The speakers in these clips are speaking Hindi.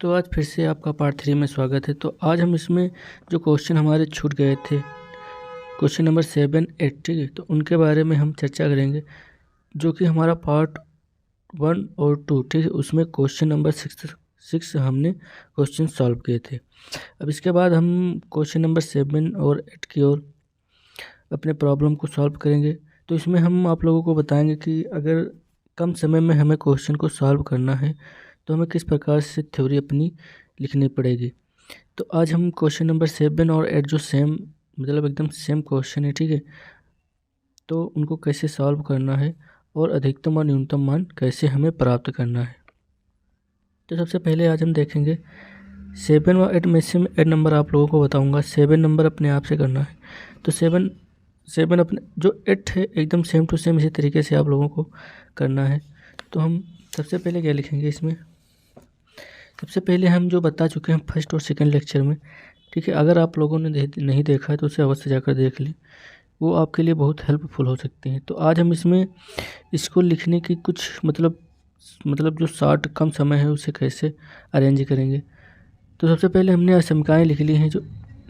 तो आज फिर से आपका पार्ट 3 में स्वागत है। तो आज हम इसमें जो क्वेश्चन हमारे छूट गए थे, क्वेश्चन नंबर 7, 8, ठीक है, तो उनके बारे में हम चर्चा करेंगे, जो कि हमारा पार्ट 1 और 2, ठीक है, उसमें क्वेश्चन नंबर 6 हमने क्वेश्चन सॉल्व किए थे। अब इसके बाद हम क्वेश्चन नंबर 7 और 8 की ओर अपने प्रॉब्लम को सॉल्व करेंगे। तो इसमें हम आप लोगों को बताएंगे कि अगर कम समय में हमें क्वेश्चन को सॉल्व करना है तो हमें किस प्रकार से थ्योरी अपनी लिखनी पड़ेगी। तो आज हम क्वेश्चन नंबर 7 और 8 जो सेम मतलब एकदम सेम क्वेश्चन है, ठीक है, तो उनको कैसे सॉल्व करना है और अधिकतम और न्यूनतम मान कैसे हमें प्राप्त करना है। तो सबसे पहले आज हम देखेंगे 7 और 8 में से 8 नंबर आप लोगों को बताऊंगा। 7 नंबर अपने आप से करना है, तो 7 अपने जो 8 है एकदम सेम टू सेम इसी तरीके से आप लोगों को करना है। तो हम सबसे पहले क्या लिखेंगे इसमें, सबसे पहले हम जो बता चुके हैं फर्स्ट और सेकंड लेक्चर में, ठीक है, अगर आप लोगों ने नहीं देखा है तो उसे अवश्य जाकर देख लें, वो आपके लिए बहुत हेल्पफुल हो सकती हैं। तो आज हम इसमें इसको लिखने की कुछ मतलब जो शॉर्ट कम समय है उसे कैसे अरेंज करेंगे। तो सबसे पहले हमने असमिकाएँ लिख ली हैं। जो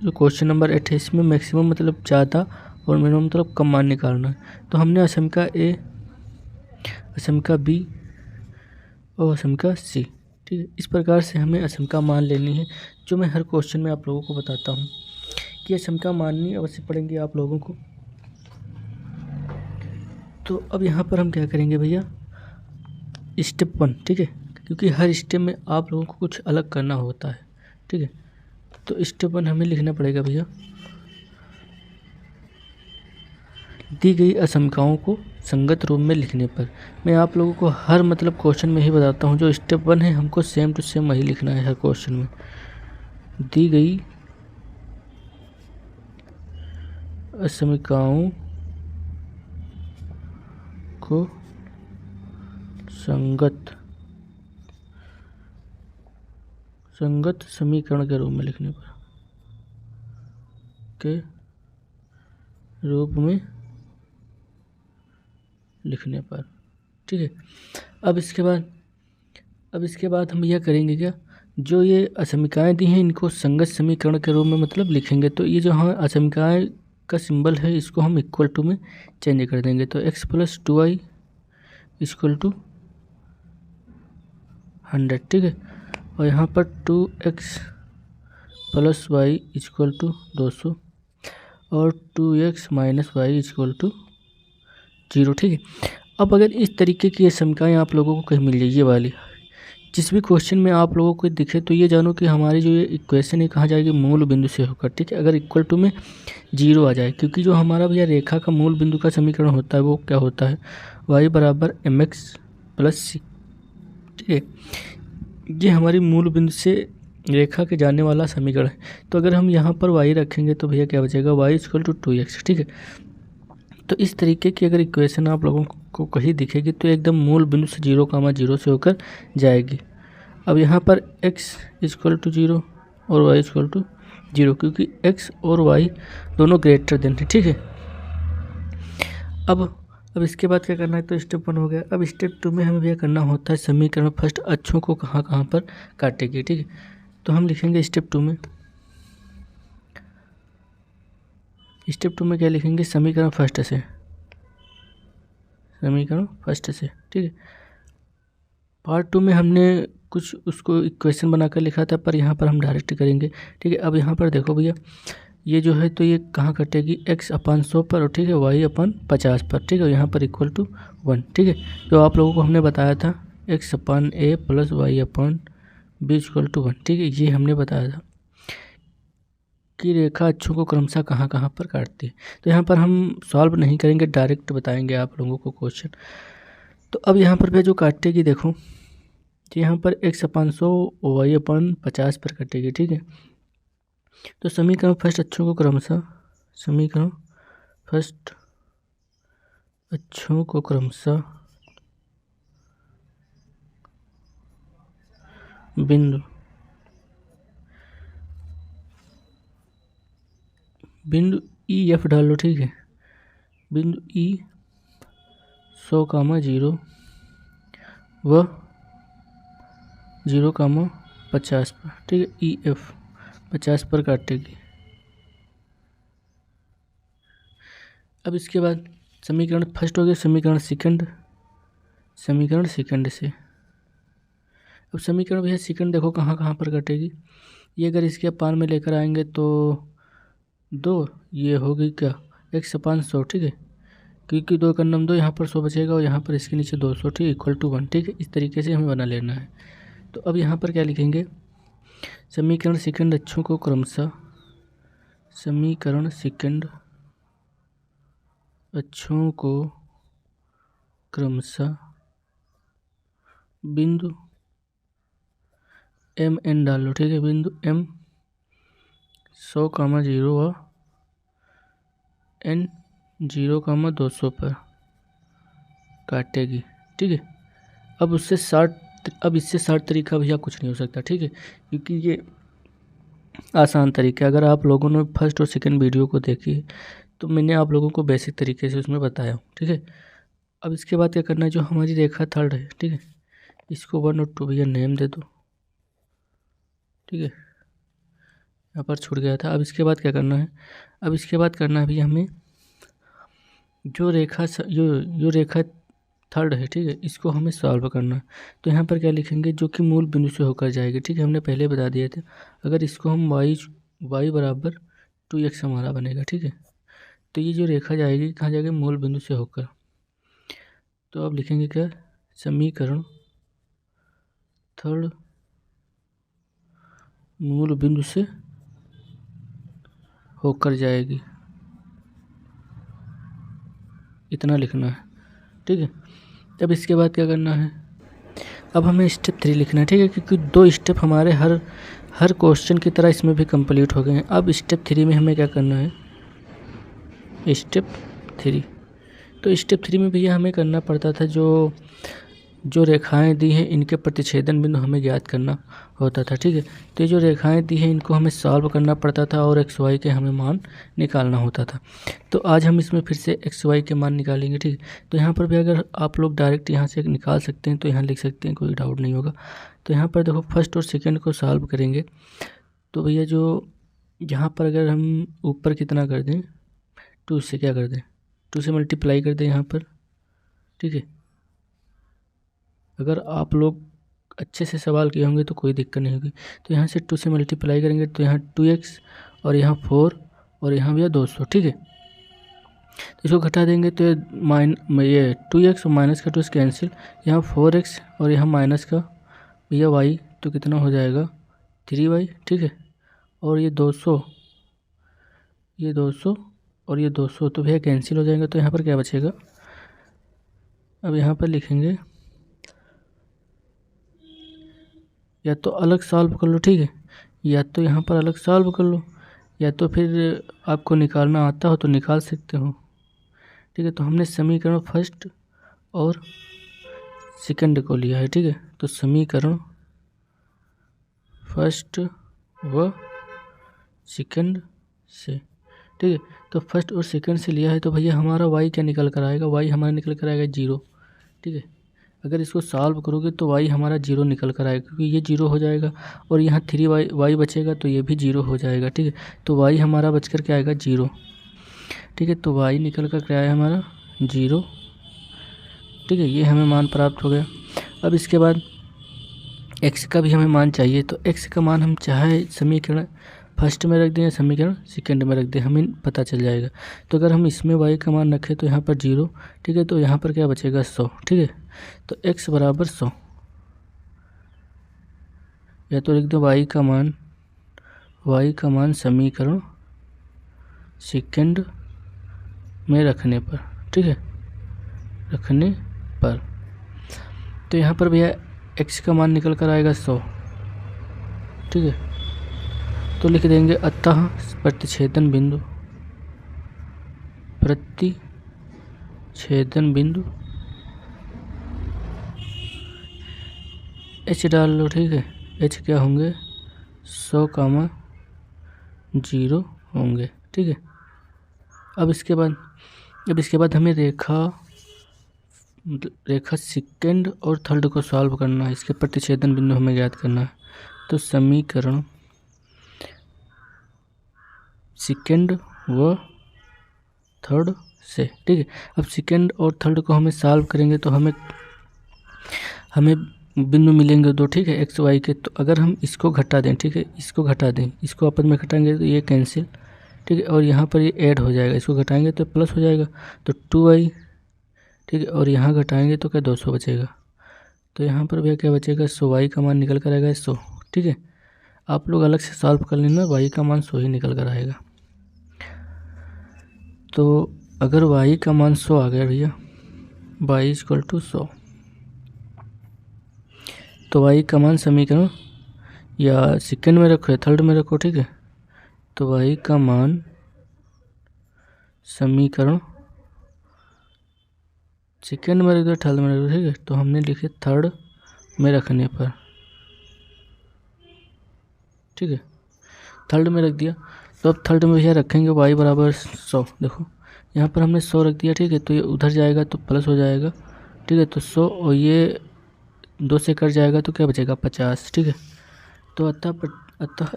क्वेश्चन नंबर 8 है इसमें मैक्सिमम मतलब ज़्यादा और मिनिमम मतलब कम मान निकालना है। तो हमने असमिका ए, असमिका बी और असमिका सी, ठीक है, इस प्रकार से हमें असमिका मान लेनी है, जो मैं हर क्वेश्चन में आप लोगों को बताता हूँ कि असमिका माननी अवश्य पड़ेंगी आप लोगों को। तो अब यहाँ पर हम क्या करेंगे भैया, स्टेप 1, ठीक है, क्योंकि हर स्टेप में आप लोगों को कुछ अलग करना होता है, ठीक है। तो स्टेप 1 हमें लिखना पड़ेगा भैया, दी गई असमिकाओं को संगत रूप में लिखने पर। मैं आप लोगों को हर मतलब क्वेश्चन में ही बताता हूँ, जो स्टेप 1 है हमको सेम टू सेम वही लिखना है हर क्वेश्चन में। दी गई असमिकाओं को संगत समीकरण के रूप में लिखने पर ठीक है। अब इसके बाद हम यह करेंगे क्या, जो ये असमिकाएं दी हैं इनको संगत समीकरण के रूप में मतलब लिखेंगे। तो ये जो हाँ असमिकाएं का सिंबल है इसको हम इक्वल टू में चेंज कर देंगे। तो x + 2y = 100, ठीक है, और यहाँ पर 2x + y = 200 और 2x - y = 0, ठीक है। अब अगर इस तरीके की असमिकाएं आप लोगों को कहीं मिल जाए, ये वाली जिस भी क्वेश्चन में आप लोगों को दिखे, तो ये जानो कि हमारी जो ये इक्वेशन है कहाँ जाएगी, मूल बिंदु से होकर, ठीक है। अगर इक्वल टू में 0 आ जाए, क्योंकि जो हमारा भैया रेखा का मूल बिंदु का समीकरण होता है वो क्या होता है, y = mx + c, ठीक है। ये हमारी मूल बिंदु से रेखा के जाने वाला समीकरण है। तो अगर हम यहाँ पर y रखेंगे तो भैया क्या बचेगा, y = 2x, ठीक है। तो इस तरीके की अगर इक्वेशन आप लोगों को कहीं दिखेगी तो एकदम मूल बिंदु से 0, से होकर जाएगी। अब यहाँ पर x = 0 और y = 0, क्योंकि x और y दोनों ग्रेटर देन है, ठीक है। अब इसके बाद क्या करना है, तो स्टेप 1 हो गया। अब स्टेप 2 में हमें यह करना होता है समीकरण फर्स्ट अक्षों को कहाँ पर काटेगी, ठीक है। तो हम लिखेंगे स्टेप 2 में क्या लिखेंगे, समीकरण फर्स्ट से, ठीक है। पार्ट 2 में हमने कुछ उसको इक्वेशन बनाकर लिखा था, पर यहाँ पर हम डायरेक्ट करेंगे, ठीक है। अब यहाँ पर देखो भैया, ये जो है तो ये कहाँ कटेगी, x/100 पर, ठीक है, y/50 पर, ठीक है, यहाँ पर = 1, ठीक है। जो आप लोगों को हमने बताया था x/a + y/b = 1, ठीक है, ये हमने बताया था कि रेखा अक्षों को क्रमशः कहाँ पर काटती है। तो यहाँ पर हम सॉल्व नहीं करेंगे, डायरेक्ट बताएंगे आप लोगों को क्वेश्चन। तो अब यहाँ पर भी जो काटेगी देखो, तो यहाँ पर x/100 y/50 पर कटेगी, ठीक है। तो समीकरण फर्स्ट अक्षों को क्रमशः बिंदु ई एफ डाल लो, ठीक है। बिंदु ई 100, 0 व 0, 50 पर, ठीक है। ई एफ 50 पर काटेगी। अब इसके बाद समीकरण फर्स्ट हो गया, समीकरण सेकंड से। अब समीकरण भैया सेकंड देखो कहाँ कहाँ पर कटेगी। ये अगर इसके पान में लेकर आएंगे तो 2, ये हो गई क्या 1/100, ठीक है, क्योंकि 2 का नम 2, यहाँ पर 100 बचेगा और यहाँ पर इसके नीचे 200, ठीक, इक्वल टू 1, ठीक है। इस तरीके से हमें बना लेना है। तो अब यहाँ पर क्या लिखेंगे, समीकरण सेकंड अक्षों को क्रमशः, समीकरण सेकंड अक्षों को क्रमशः बिंदु एम एन डाल लो, ठीक है, बिंदु एम 100, 0 व एन 0, 200 पर काटेगी, ठीक है। अब इससे शार्ट तरीका भैया कुछ नहीं हो सकता, ठीक है, क्योंकि ये आसान तरीका है। अगर आप लोगों ने फर्स्ट और सेकंड वीडियो को देखी तो मैंने आप लोगों को बेसिक तरीके से उसमें बताया हूँ, ठीक है। अब इसके बाद क्या करना है, जो हमारी रेखा थर्ड है, ठीक है, इसको 1 और 2 भैया नेम दे दो, ठीक है, यहाँ पर छूट गया था। अब इसके बाद क्या करना है, अब इसके बाद करना है भैया हमें जो रेखा थर्ड है, ठीक है, इसको हमें सॉल्व करना है। तो यहाँ पर क्या लिखेंगे, जो कि मूल बिंदु से होकर जाएगी, ठीक है, हमने पहले बता दिया था। अगर इसको हम y बराबर 2x हमारा बनेगा, ठीक है। तो ये जो रेखा जाएगी कहाँ जाएगी, मूल बिंदु से होकर। तो अब लिखेंगे क्या, समीकरण थर्ड मूल बिंदु से होकर जाएगी, इतना लिखना है, ठीक है। अब इसके बाद क्या करना है, अब हमें स्टेप 3 लिखना है, ठीक है, क्योंकि 2 स्टेप हमारे हर क्वेश्चन की तरह इसमें भी कंप्लीट हो गए हैं। अब स्टेप 3 में हमें क्या करना है, स्टेप 3। तो स्टेप 3 में भैया हमें करना पड़ता था, जो रेखाएं दी हैं इनके प्रतिच्छेदन बिंदु हमें ज्ञात करना होता था, ठीक है। तो ये जो रेखाएं दी हैं इनको हमें सॉल्व करना पड़ता था और एक्स वाई के हमें मान निकालना होता था। तो आज हम इसमें फिर से एक्स वाई के मान निकालेंगे, ठीक है। तो यहाँ पर भी अगर आप लोग डायरेक्ट यहाँ से निकाल सकते हैं तो यहाँ लिख सकते हैं, कोई डाउट नहीं होगा। तो यहाँ पर देखो फर्स्ट और सेकेंड को सॉल्व करेंगे तो भैया जो यहाँ पर अगर हम ऊपर कितना कर दें, 2 से क्या कर दें, 2 से मल्टीप्लाई कर दें यहाँ पर, ठीक है। अगर आप लोग अच्छे से सवाल किए होंगे तो कोई दिक्कत नहीं होगी। तो यहाँ से 2 से मल्टीप्लाई करेंगे तो यहाँ 2x और यहाँ 4 और यहाँ भैया 200, ठीक है। तो इसको घटा देंगे तो ये 2x और माइनस का 2 कैंसिल, यहाँ 4x और यहाँ माइनस का भैया y, तो कितना हो जाएगा 3y, ठीक है। और ये 200 और ये 200 तो भैया कैंसिल हो जाएंगे। तो यहाँ पर क्या बचेगा, अब यहाँ पर लिखेंगे, या तो अलग सॉल्व कर लो, ठीक है, या तो यहाँ पर अलग सॉल्व कर लो, या तो फिर आपको निकालना आता हो तो निकाल सकते हो, ठीक है। तो हमने समीकरण फर्स्ट और सेकंड को लिया है, ठीक है। तो समीकरण फर्स्ट व सेकंड से, ठीक है। तो फर्स्ट और सेकंड से लिया है तो भैया हमारा y क्या निकल कर आएगा, y हमारा निकल कर आएगा 0, ठीक है। अगर इसको सॉल्व करोगे तो y हमारा 0 निकल कर आएगा, क्योंकि ये 0 हो जाएगा और यहाँ 3y बचेगा तो ये भी 0 हो जाएगा, ठीक है। तो y हमारा बच कर के आएगा 0, ठीक है। तो y निकल कर के आया हमारा 0, ठीक है। ये हमें मान प्राप्त हो गया। अब इसके बाद x का भी हमें मान चाहिए, तो x का मान हम चाहे समीकरण फर्स्ट में रख दें या समीकरण सेकंड में रख दें, हमें पता चल जाएगा। तो अगर हम इसमें y का मान रखें तो यहाँ पर 0, ठीक है। तो यहाँ पर क्या बचेगा 100, ठीक है। तो x बराबर 100, या तो लिख दो y का मान समीकरण सेकंड में रखने पर, ठीक है, रखने पर। तो यहाँ पर भैया x का मान निकल कर आएगा 100, ठीक है। तो लिख देंगे अतः प्रतिच्छेदन बिंदु h डाल लो, ठीक है। h क्या होंगे 100, 0 होंगे, ठीक है। अब इसके बाद हमें रेखा सेकंड और थर्ड को सॉल्व करना है, इसके प्रतिच्छेदन बिंदु हमें ज्ञात करना है। तो समीकरण सेकेंड व थर्ड से, ठीक है। अब सेकेंड और थर्ड को हमें सॉल्व करेंगे तो हमें बिंदु मिलेंगे दो, ठीक है, एक्स वाई के। तो अगर हम इसको घटा दें, ठीक है, इसको घटा दें, इसको आपस में घटाएंगे तो ये कैंसिल, ठीक है, और यहाँ पर ये ऐड हो जाएगा, इसको घटाएंगे तो प्लस हो जाएगा, तो 2y, ठीक है, और यहाँ घटाएंगे तो क्या 200 बचेगा। तो यहाँ पर भैया क्या बचेगा, 100y का मान निकल कर आएगा 100, ठीक है। आप लोग अलग से सॉल्व कर लेना, y का मान 100 ही निकल कर आएगा। तो अगर y का मान 100 आ गया भैया, y = 100, तो y का मान समीकरण या सेकेंड में रखो या थर्ड में रखो, ठीक है, तो y का मान समीकरण सेकेंड में रख दो, थर्ड में रख दो, ठीक है। तो हमने लिखे थर्ड में रखने पर, ठीक है, थर्ड में रख दिया। तो अब थर्ड में भैया रखेंगे y = 100। देखो यहाँ पर हमने 100 रख दिया, ठीक है, तो ये उधर जाएगा तो प्लस हो जाएगा, ठीक है, तो 100 और ये 2 से कट जाएगा तो क्या बचेगा 50, ठीक है। तो अतः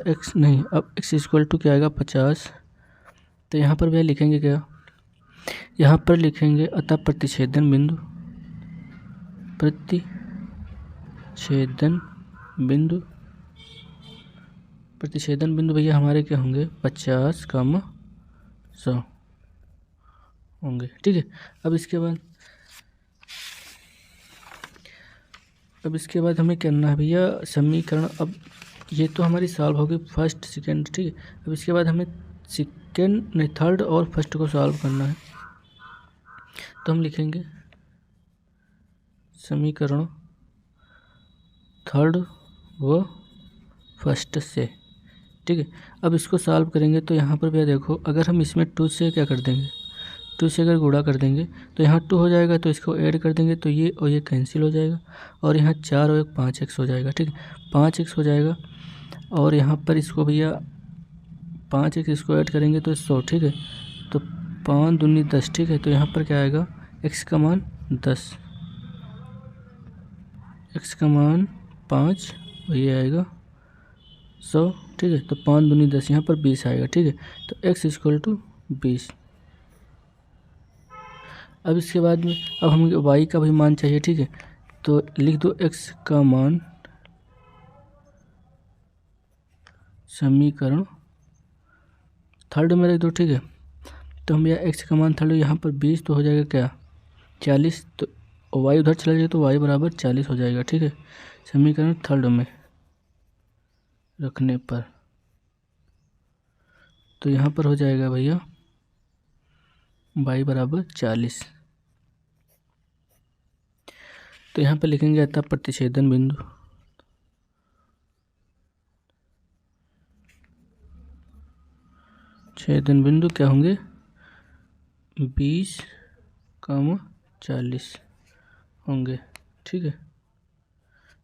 x नहीं, अब x = क्या आएगा 50। तो यहाँ पर भैया लिखेंगे क्या, यहाँ पर लिखेंगे अतः प्रतिच्छेदन बिंदु भैया हमारे क्या होंगे 50, 100 होंगे, ठीक है। अब इसके बाद हमें करना है भैया समीकरण। अब ये तो हमारी सॉल्व होगी फर्स्ट सेकेंड, ठीक है। अब इसके बाद हमें सेकेंड नहीं, थर्ड और फर्स्ट को सॉल्व करना है। तो हम लिखेंगे समीकरण थर्ड व फर्स्ट से, ठीक है। अब इसको सॉल्व करेंगे तो यहाँ पर भैया देखो, अगर हम इसमें 2 से क्या कर देंगे, 2 से अगर गुणा कर देंगे तो यहाँ 2 हो जाएगा, तो इसको ऐड कर देंगे तो ये और ये कैंसिल हो जाएगा, और यहाँ 4 और 1 5x हो जाएगा, ठीक है, 5x हो जाएगा। और यहाँ पर इसको भैया 5x इसको ऐड करेंगे तो 100, ठीक है, तो 5 दूनी 10, ठीक है। तो यहाँ पर क्या आएगा, x का मान 10, x का मान 5 और ये आएगा 100, ठीक है। तो 5 दूनी 10, यहाँ पर 20 आएगा, ठीक है। तो x = 20। अब इसके बाद में अब हमें y का भी मान चाहिए, ठीक है, तो लिख दो x का मान समीकरण थर्ड में रख दो, ठीक है। तो हम x का मान थर्ड, यहाँ पर 20 तो हो जाएगा क्या 40, तो y उधर चला जाएगा तो y = 40 हो जाएगा, ठीक है, समीकरण थर्ड में रखने पर। तो यहाँ पर हो जाएगा भैया y = 40। तो यहाँ पर लिखेंगे अतः प्रतिच्छेदन बिंदु क्या होंगे 20, 40 होंगे, ठीक है।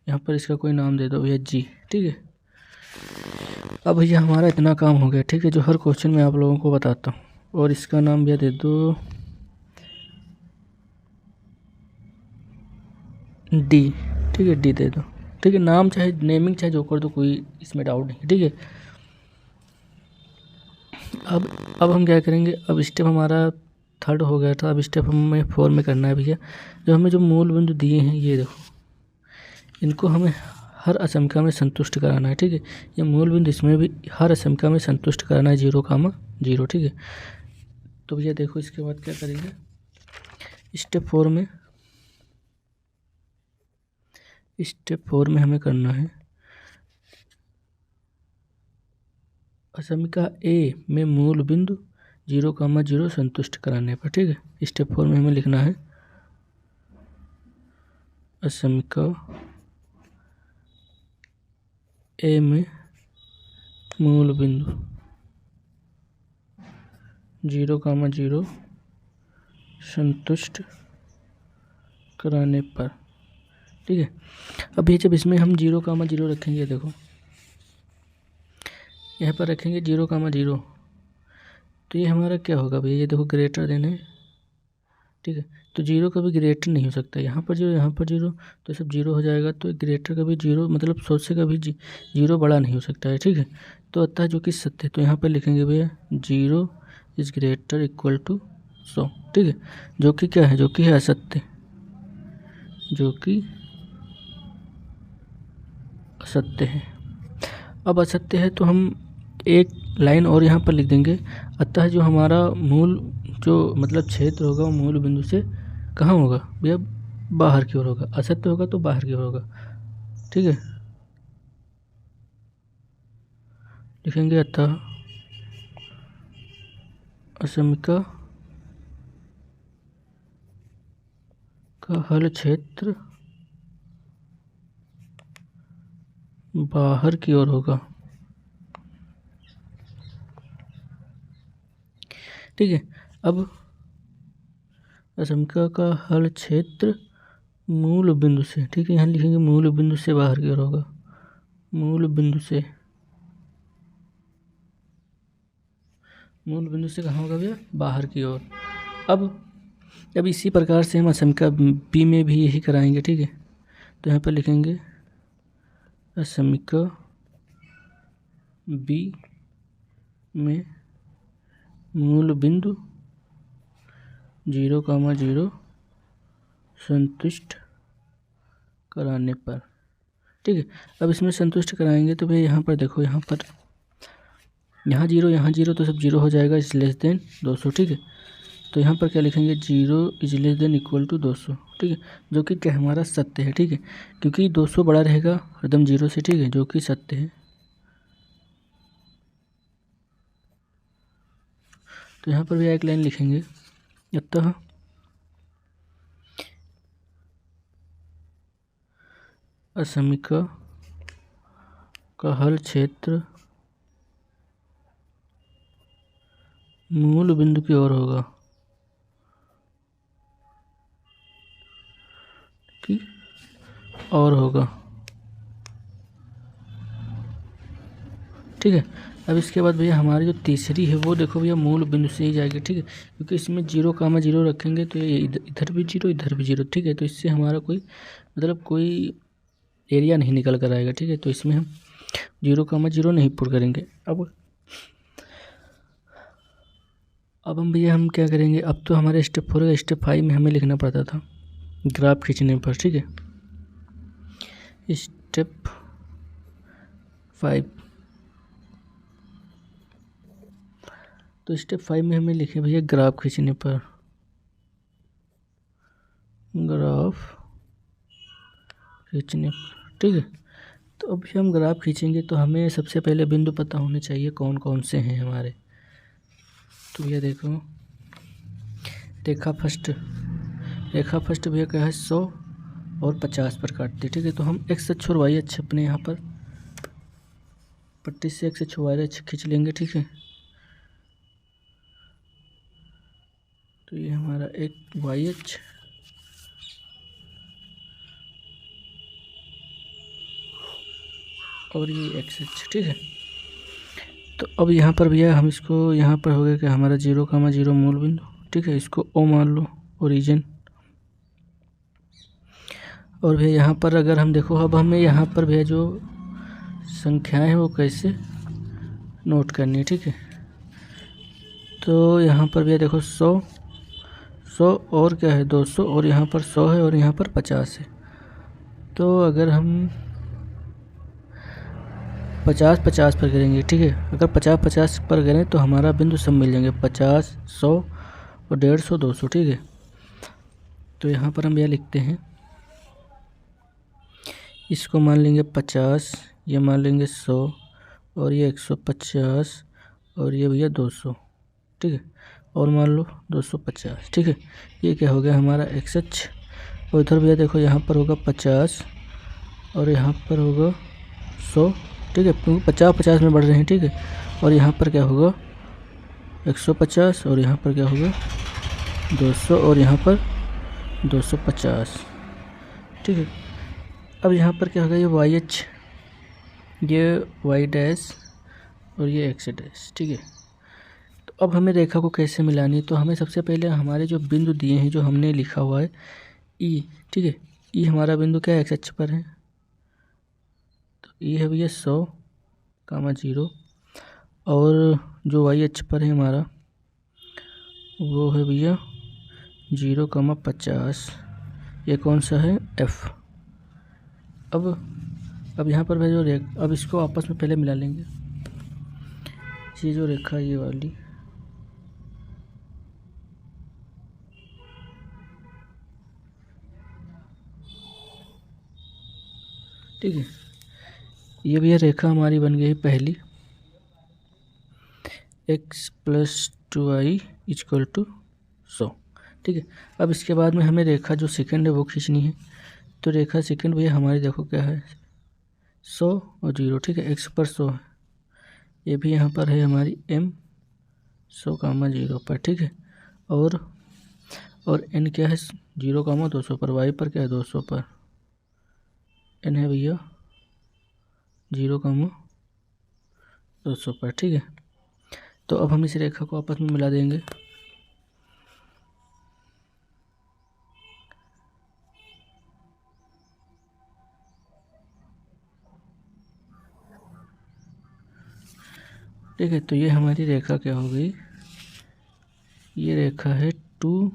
यहाँ पर इसका कोई नाम दे दो भैया जी, ठीक है। अब भैया हमारा इतना काम हो गया, ठीक है, जो हर क्वेश्चन में आप लोगों को बताता हूँ। और इसका नाम भैया दे दो डी, ठीक है, डी दे दो, ठीक है। नाम चाहे नेमिंग चाहे जो कर दो, कोई इसमें डाउट नहीं, ठीक है। अब हम क्या करेंगे, अब स्टेप हमारा थर्ड हो गया था, अब स्टेप हमें 4 में करना है भैया। जो हमें जो मूल बिंदु दिए हैं ये देखो, इनको हमें हर असंख्या में संतुष्ट कराना है, ठीक है। ये मूल बिंदु, इसमें भी हर असंख्या में संतुष्ट कराना है 0, 0, ठीक है। तो भैया देखो इसके बाद क्या करेंगे, स्टेप 4 में हमें करना है असंख्या ए में मूल बिंदु 0, 0 संतुष्ट कराने पर, ठीक है। स्टेप 4 में हमें लिखना है असंख्या ए में मूल बिंदु 0, 0 संतुष्ट कराने पर, ठीक है। अब ये जब इसमें हम 0, 0 रखेंगे, देखो यहाँ पर रखेंगे 0, 0, तो ये हमारा क्या होगा भैया, ये देखो ग्रेटर देन है, ठीक है। तो जीरो कभी ग्रेटर नहीं हो सकता, यहाँ पर जीरो यहाँ पर जीरो, तो सब जीरो हो जाएगा। तो ग्रेटर कभी जीरो मतलब 100 से कभी जीरो बड़ा नहीं हो सकता है, ठीक है। तो अतः जो कि सत्य है, तो यहाँ पर लिखेंगे भैया zero is greater equal to 100, ठीक है। जो कि क्या है, जो कि है असत्य, जो कि असत्य है। अब असत्य है तो हम एक लाइन और यहाँ पर लिख देंगे, अतः जो हमारा मूल जो मतलब क्षेत्र होगा वो मूल बिंदु से कहाँ होगा भैया, बाहर की ओर होगा। असत्य होगा तो बाहर की ओर होगा, ठीक है। लिखेंगे अतः असमिका का हल क्षेत्र बाहर की ओर होगा, ठीक है। अब असमिका का हल क्षेत्र मूल बिंदु से, ठीक है, यहाँ लिखेंगे मूल बिंदु से बाहर की ओर होगा, मूल बिंदु से कहाँ होगा भैया, बाहर की ओर। अब इसी प्रकार से हम असमिका बी में भी यही कराएंगे, ठीक है। तो यहाँ पर लिखेंगे असमिका बी में मूल बिंदु 0,0 संतुष्ट कराने पर, ठीक है। अब इसमें संतुष्ट कराएंगे तो भैया यहाँ पर देखो, यहाँ पर यहाँ जीरो तो सब जीरो हो जाएगा, इज लेस देन 200, ठीक है। तो यहाँ पर क्या लिखेंगे, zero is less than equal to 200, ठीक है। जो कि क्या हमारा सत्य है, ठीक है, क्योंकि 200 बड़ा रहेगा एकदम जीरो से, ठीक है, जो कि सत्य है। तो यहाँ पर भी एक लाइन लिखेंगे, अतः असमिका का हल क्षेत्र मूल बिंदु की ओर होगा, की और होगा, ठीक है। अब इसके बाद भैया हमारी जो तीसरी है वो देखो भैया मूल बिंदु से ही जाएगी, ठीक है, क्योंकि इसमें 0,0 रखेंगे तो ये इधर भी जीरो इधर भी जीरो, ठीक है। तो इससे हमारा कोई मतलब कोई एरिया नहीं निकल कर आएगा, ठीक है। तो इसमें हम 0,0 नहीं पुट करेंगे। अब हम भैया हम क्या करेंगे, अब तो हमारे स्टेप 4 का स्टेप 5 में हमें लिखना पड़ता था ग्राफ खींचने पर, ठीक है। स्टेप 5, तो स्टेप 5 में हमें लिखे भैया ग्राफ खींचने पर, ग्राफ खींचने पर, ठीक है। तो अभी हम ग्राफ खींचेंगे तो हमें सबसे पहले बिंदु पता होने चाहिए कौन कौन से हैं हमारे। तो भैया देखो रेखा फर्स्ट भैया क्या है 100 और 50 पर काटती है, ठीक है। तो हम एक्स अक्ष और वाई अक्ष अपने यहाँ पर पट्टी से एक्स अक्ष वाई अक्ष खींच लेंगे, ठीक है। तो ये हमारा एक वाई अक्ष और ये एक्स अक्ष, ठीक है। तो अब यहाँ पर भैया हम इसको यहाँ पर हो गया कि हमारा 0,0 मूल बिंदु, ठीक है। इसको ओ मान लो, ओरिजिन। और भैया यहाँ पर अगर हम देखो, अब हमें यहाँ पर भैया जो संख्याएं हैं वो कैसे नोट करनी है, ठीक है। तो यहाँ पर भैया देखो 100 और क्या है 200, और यहाँ पर 100 है और यहाँ पर 50 है। तो अगर हम 50-50 पर करेंगे, ठीक है। अगर 50-50 पर करें तो हमारा बिंदु सब मिल जाएंगे, 50, 100 और 150, 200, ठीक है। तो यहाँ पर हम यह लिखते हैं, इसको मान लेंगे 50, ये मान लेंगे 100 और ये 150 और ये भैया 200, ठीक है। और मान लो 250, ठीक है। ये क्या हो गया हमारा एक्स अक्ष। और इधर भैया देखो यहाँ पर होगा 50 और यहाँ पर होगा 100, ठीक है, क्योंकि 50-50 में बढ़ रहे हैं, ठीक है। और यहाँ पर क्या होगा 150 और यहाँ पर क्या होगा 200 और यहाँ पर 250, ठीक है। अब यहाँ पर क्या होगा, ये वाई अक्ष, ये वाई डैश और ये एक्स डैश, ठीक है। तो अब हमें रेखा को कैसे मिलानी है, तो हमें सबसे पहले हमारे जो बिंदु दिए हैं, जो हमने लिखा हुआ है ई, ठीक है, ई हमारा बिंदु क्या है, एक्स अक्ष पर है, तो ई है भैया 100, 0, और जो वाई अक्ष पर है हमारा वो है भैया 0, 50, ये कौन सा है, एफ। अब यहाँ पर भाई जो अब इसको आपस में पहले मिला लेंगे, ये जो रेखा ये वाली, ठीक है, ये भैया रेखा हमारी बन गई पहली, x + 2y = 100, ठीक है। अब इसके बाद में हमें रेखा जो सेकंड है वो खींचनी है, तो रेखा सेकंड भैया हमारी देखो क्या है, 100 और 0, ठीक है, x पर 100 है, ये भी यहाँ पर है हमारी m 100, 0 पर, ठीक है, और n क्या है 0, 200 पर, y पर क्या है 200 पर, n है भैया 0, 200 पर, ठीक है। तो अब हम इस रेखा को आपस में मिला देंगे, ठीक है। तो ये हमारी रेखा क्या हो गई, ये रेखा है 2x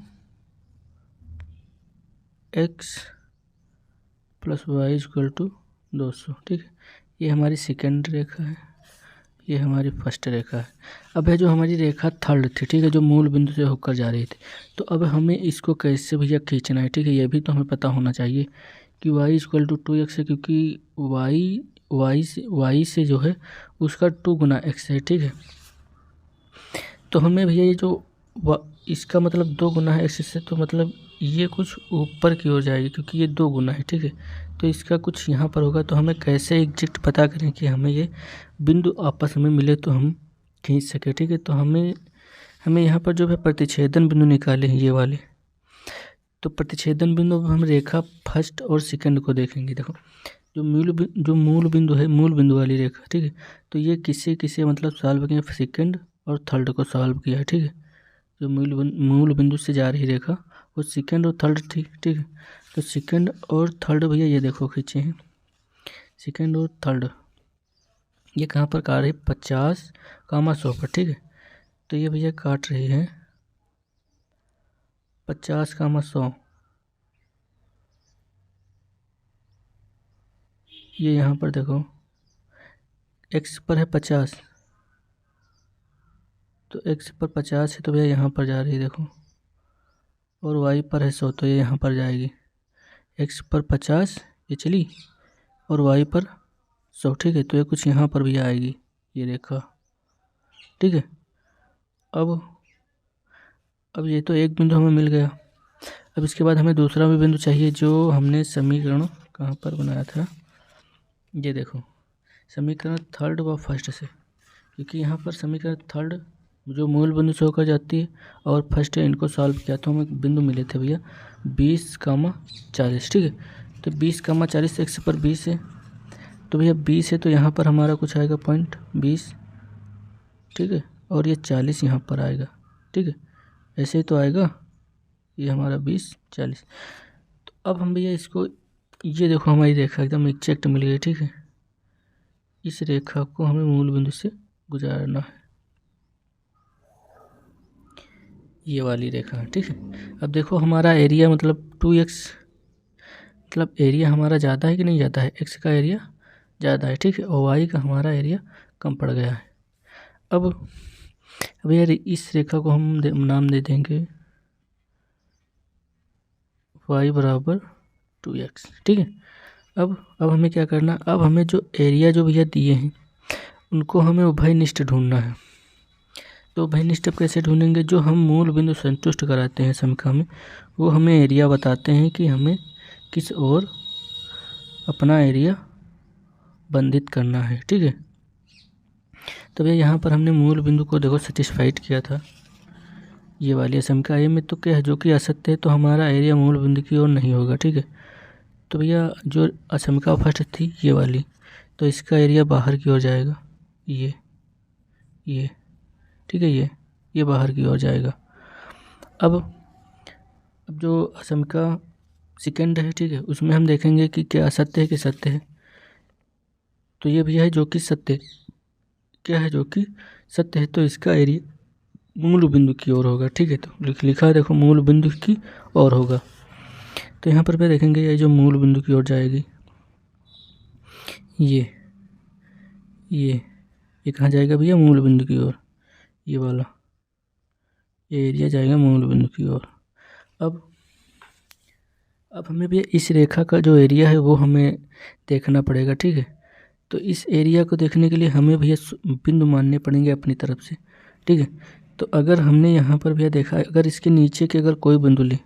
+ y = 200, ठीक है, ये हमारी सेकेंड रेखा है, ये हमारी फर्स्ट रेखा है। अब है जो हमारी रेखा थर्ड थी, ठीक है, जो मूल बिंदु से होकर जा रही थी, तो अब हमें इसको कैसे भैया खींचना है, ठीक है, ये भी तो हमें पता होना चाहिए कि y = 2x है, क्योंकि y से जो है उसका 2 गुना x है, ठीक है। तो हमें भैया ये जो इसका मतलब 2 गुना है x से, तो मतलब ये कुछ ऊपर की ओर जाएगी, क्योंकि ये 2 गुना है, ठीक है, तो इसका कुछ यहाँ पर होगा। तो हमें कैसे एग्जैक्ट पता करें कि हमें ये बिंदु आपस में मिले तो हम खींच सके, ठीक है। तो हमें यहाँ पर जो है प्रतिच्छेदन बिंदु निकाले हैं ये वाले, तो प्रतिच्छेदन बिंदु हम रेखा फर्स्ट और सेकंड को देखेंगे। देखो जो मूल बिंदु है, मूल बिंदु वाली रेखा, ठीक है, तो ये किसे मतलब सॉल्व किया, सेकंड और थर्ड को सॉल्व किया है, ठीक है। जो मूल बिंदु से जा रही रेखा वो सेकंड और थर्ड थी, ठीक है, तो सेकंड और थर्ड भैया ये देखो खींचे हैं, सेकंड और थर्ड ये कहाँ पर काट रही है, 50, 100 पर, ठीक है। तो ये भैया काट रही है 50, 100, ये यहाँ पर देखो x पर है 50, तो x पर 50 है, तो भैया यहाँ पर जा रही है देखो, और y पर है 100, तो ये यहाँ पर जाएगी, x पर 50 ये चली और y पर 100, ठीक है, तो ये कुछ यहाँ पर भी आएगी ये रेखा, ठीक है। अब ये तो एक बिंदु हमें मिल गया। अब इसके बाद हमें दूसरा भी बिंदु चाहिए, जो हमने समीकरण कहाँ पर बनाया था, ये देखो समीकरण थर्ड व फर्स्ट से, क्योंकि यहाँ पर समीकरण थर्ड जो मूल बिंदु से होकर जाती है और फर्स्ट है, इनको सॉल्व किया तो हमें बिंदु मिले थे भैया 20, 40, ठीक है। तो 20, 40 x पर 20 है, तो भैया 20 है, तो यहाँ पर हमारा कुछ आएगा पॉइंट 20, ठीक है, और ये 40 यहाँ पर आएगा, ठीक है, ऐसे ही तो आएगा, ये हमारा 20, 40। तो अब हम भैया इसको, ये देखो हमारी रेखा एकदम एग्जैक्ट मिल गई, ठीक है, इस रेखा को हमें मूल बिंदु से गुजारना है, ये वाली रेखा है, ठीक है। अब देखो हमारा एरिया मतलब 2x, मतलब एरिया हमारा ज़्यादा है कि नहीं ज़्यादा है, x का एरिया ज़्यादा है, ठीक है, और y का हमारा एरिया कम पड़ गया है। अब यार इस रेखा को हम नाम दे देंगे y = 2x, ठीक है। अब हमें क्या करना, अब हमें जो एरिया जो भैया दिए हैं उनको हमें उभयनिष्ठ ढूंढना है। तो उभयनिष्ठ अब कैसे ढूंढेंगे, जो हम मूल बिंदु संतुष्ट कराते हैं समीकरण में, वो हमें एरिया बताते हैं कि हमें किस ओर अपना एरिया बंधित करना है, ठीक है। तो भैया यहाँ पर हमने मूल बिंदु को देखो सेटिस्फाइड किया था, ये वाली समीकरण ए में तो क्या है, जो कि असत्य है, तो हमारा एरिया मूल बिंदु की ओर नहीं होगा, ठीक है। तो भैया जो असमिका फर्स्ट थी ये वाली, तो इसका एरिया बाहर की ओर जाएगा, ये ठीक है, ये बाहर की ओर जाएगा। अब जो असमिका सेकेंड है, ठीक है, उसमें हम देखेंगे कि क्या असत्य है कि सत्य है। तो ये भी है जो कि सत्य, क्या है जो कि सत्य है, तो इसका एरिया मूल बिंदु की ओर होगा, ठीक है। तो लिखा है देखो, मूल बिंदु की ओर होगा। तो यहाँ पर भी देखेंगे ये जो मूल बिंदु की ओर जाएगी, ये कहाँ जाएगा भैया? मूल बिंदु की ओर। ये वाला ये एरिया जाएगा मूल बिंदु की ओर। अब हमें भी इस रेखा का जो एरिया है वो हमें देखना पड़ेगा, ठीक है। तो इस एरिया को देखने के लिए हमें भैया बिंदु मानने पड़ेंगे अपनी तरफ से, ठीक है। तो अगर हमने यहाँ पर भैया देखा है, अगर इसके नीचे के अगर कोई बिंदु ले,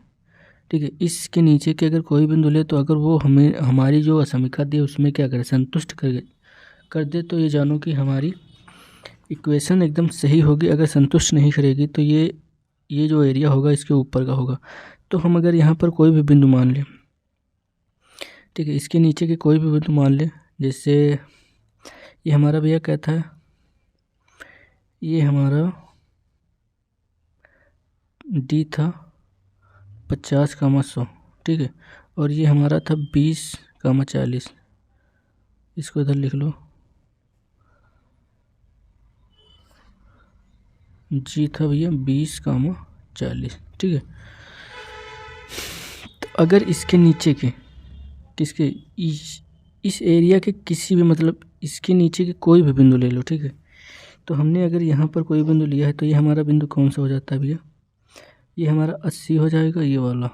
ठीक है, इसके नीचे के अगर कोई बिंदु ले, तो अगर वो हमें हमारी जो असमिका दी उसमें क्या करे, संतुष्ट कर दे, तो ये जानो कि हमारी इक्वेशन एकदम सही होगी। अगर संतुष्ट नहीं करेगी तो ये जो एरिया होगा इसके ऊपर का होगा। तो हम अगर यहाँ पर कोई भी बिंदु मान लें, ठीक है, इसके नीचे के कोई भी बिंदु मान लें, जैसे ये हमारा भैया क्या था, ये हमारा डी था 50, 100, ठीक है, और ये हमारा था 20, 40। इसको इधर लिख लो, जी था भैया 20, 40, ठीक है। तो अगर इसके नीचे के किसके इस एरिया के किसी भी, मतलब इसके नीचे के कोई भी बिंदु ले लो, ठीक है। तो हमने अगर यहाँ पर कोई बिंदु लिया है तो ये हमारा बिंदु कौन सा हो जाता है भैया? ये हमारा 80 हो जाएगा, ये वाला।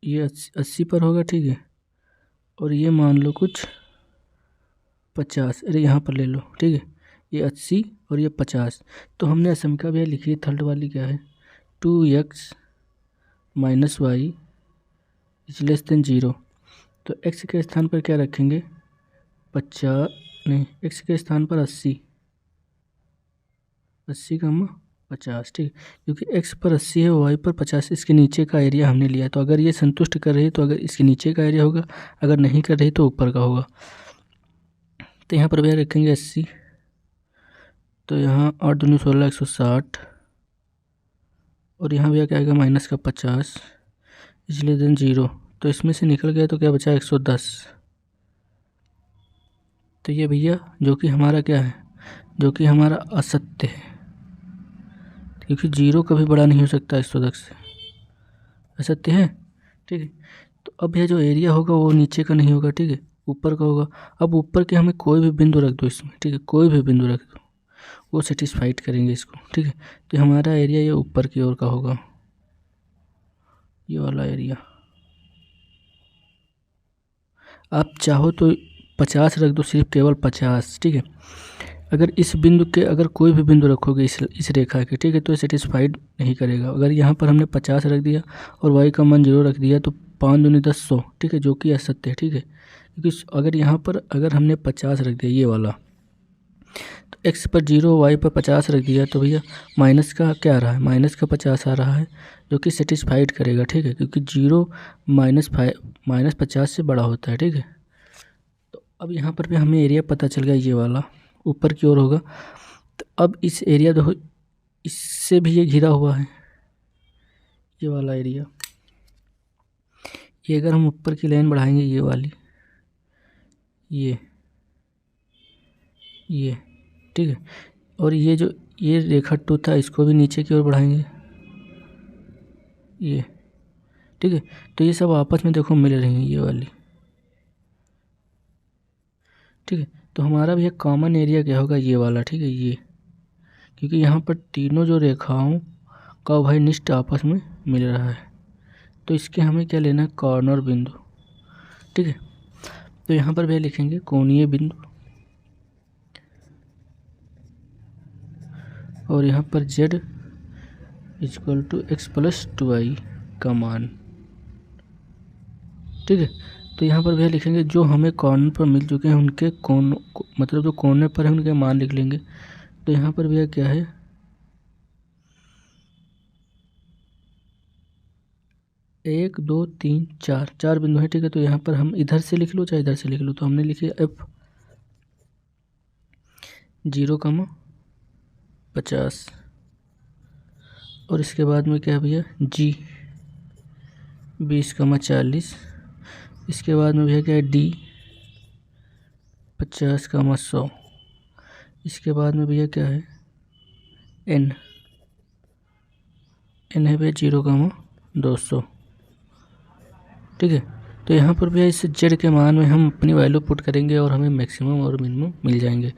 ये 80 पर होगा, ठीक है। और ये मान लो कुछ 50, अरे यहाँ पर ले लो, ठीक है। ये 80 और ये 50। तो हमने असमिका भैया लिखी है, थर्ड वाली क्या है, 2x - y is less then 0। तो x के स्थान पर क्या रखेंगे, 50, नहीं, x के स्थान पर 80, 50, ठीक, क्योंकि x पर 80 है, y पर 50, इसके नीचे का एरिया हमने लिया। तो अगर ये संतुष्ट कर रही है तो अगर इसके नीचे का एरिया होगा, अगर नहीं कर रही तो ऊपर का होगा। तो यहाँ पर भैया रखेंगे 80, तो यहाँ 8 दूनी 16, 160, और यहाँ भैया क्या आएगा, माइनस का 50, इसलिए देन 0। तो इसमें से निकल गया तो क्या बचा, 110। तो ये भैया जो कि हमारा क्या है, जो कि हमारा असत्य है, क्योंकि 0 कभी बड़ा नहीं हो सकता 110 से, असत्य है, ठीक है। तो अब यह जो एरिया होगा वो नीचे का नहीं होगा, ठीक है, ऊपर का होगा। अब ऊपर के हमें कोई भी बिंदु रख दो इसमें, ठीक है, कोई भी बिंदु रख दो, वो सेटिस्फाइड करेंगे इसको, ठीक है। तो हमारा एरिया ये ऊपर की ओर का होगा, ये वाला एरिया। आप चाहो तो 50 रख दो, सिर्फ केवल 50, ठीक है। अगर इस बिंदु के अगर कोई भी बिंदु रखोगे इस रेखा के, ठीक है, तो सेटिस्फाइड नहीं करेगा। अगर यहाँ पर हमने 50 रख दिया और y का मान 0 रख दिया तो 5 दूनी 10, 100, ठीक है, जो कि असत्य है, ठीक है। क्योंकि अगर यहाँ पर अगर हमने 50 रख दिया, ये वाला, तो x पर 0, y पर 50 रख दिया, तो भैया माइनस का क्या आ रहा है, माइनस का 50 आ रहा है, जो कि सेटिस्फाइड करेगा, ठीक है, क्योंकि 0 - 50 से बड़ा होता है, ठीक है। तो अब यहाँ पर भी हमें एरिया पता चल गया, ये वाला ऊपर की ओर होगा। तो अब इस एरिया देखो, इससे भी ये घिरा हुआ है, ये वाला एरिया। ये अगर हम ऊपर की लाइन बढ़ाएंगे, ये वाली, ये ठीक है, और ये जो ये रेखा 2 था, इसको भी नीचे की ओर बढ़ाएंगे, ये, ठीक है। तो ये सब आपस में देखो मिल रही हैं, ये वाली, ठीक है। तो हमारा भी एक कॉमन एरिया क्या होगा, ये वाला, ठीक है, ये, क्योंकि यहाँ पर तीनों जो रेखाओं का भाई निष्ठ आपस में मिल रहा है। तो इसके हमें क्या लेना है, कॉर्नर बिंदु, ठीक है। तो यहाँ पर भी लिखेंगे कोणीय बिंदु, और यहाँ पर z = x + 2y का मान, ठीक है। तो यहाँ पर भी लिखेंगे जो हमें कॉर्नर पर मिल चुके हैं उनके कोण, मतलब जो कोने पर है उनके मान लिख लेंगे। तो यहाँ पर भी क्या है, 1, 2, 3, 4 बिंदु है, ठीक है। तो यहाँ पर हम इधर से लिख लो चाहे इधर से लिख लो, तो हमने लिखे f 0,50 और इसके बाद में क्या है भैया G 20,40, इसके बाद में भैया क्या है D 50,100, इसके बाद में भैया क्या है N है भैया 0,200। ठीक है, तो यहाँ पर भैया इस Z के मान में हम अपनी वैल्यू पुट करेंगे और हमें मैक्सिमम और मिनिमम मिल जाएंगे।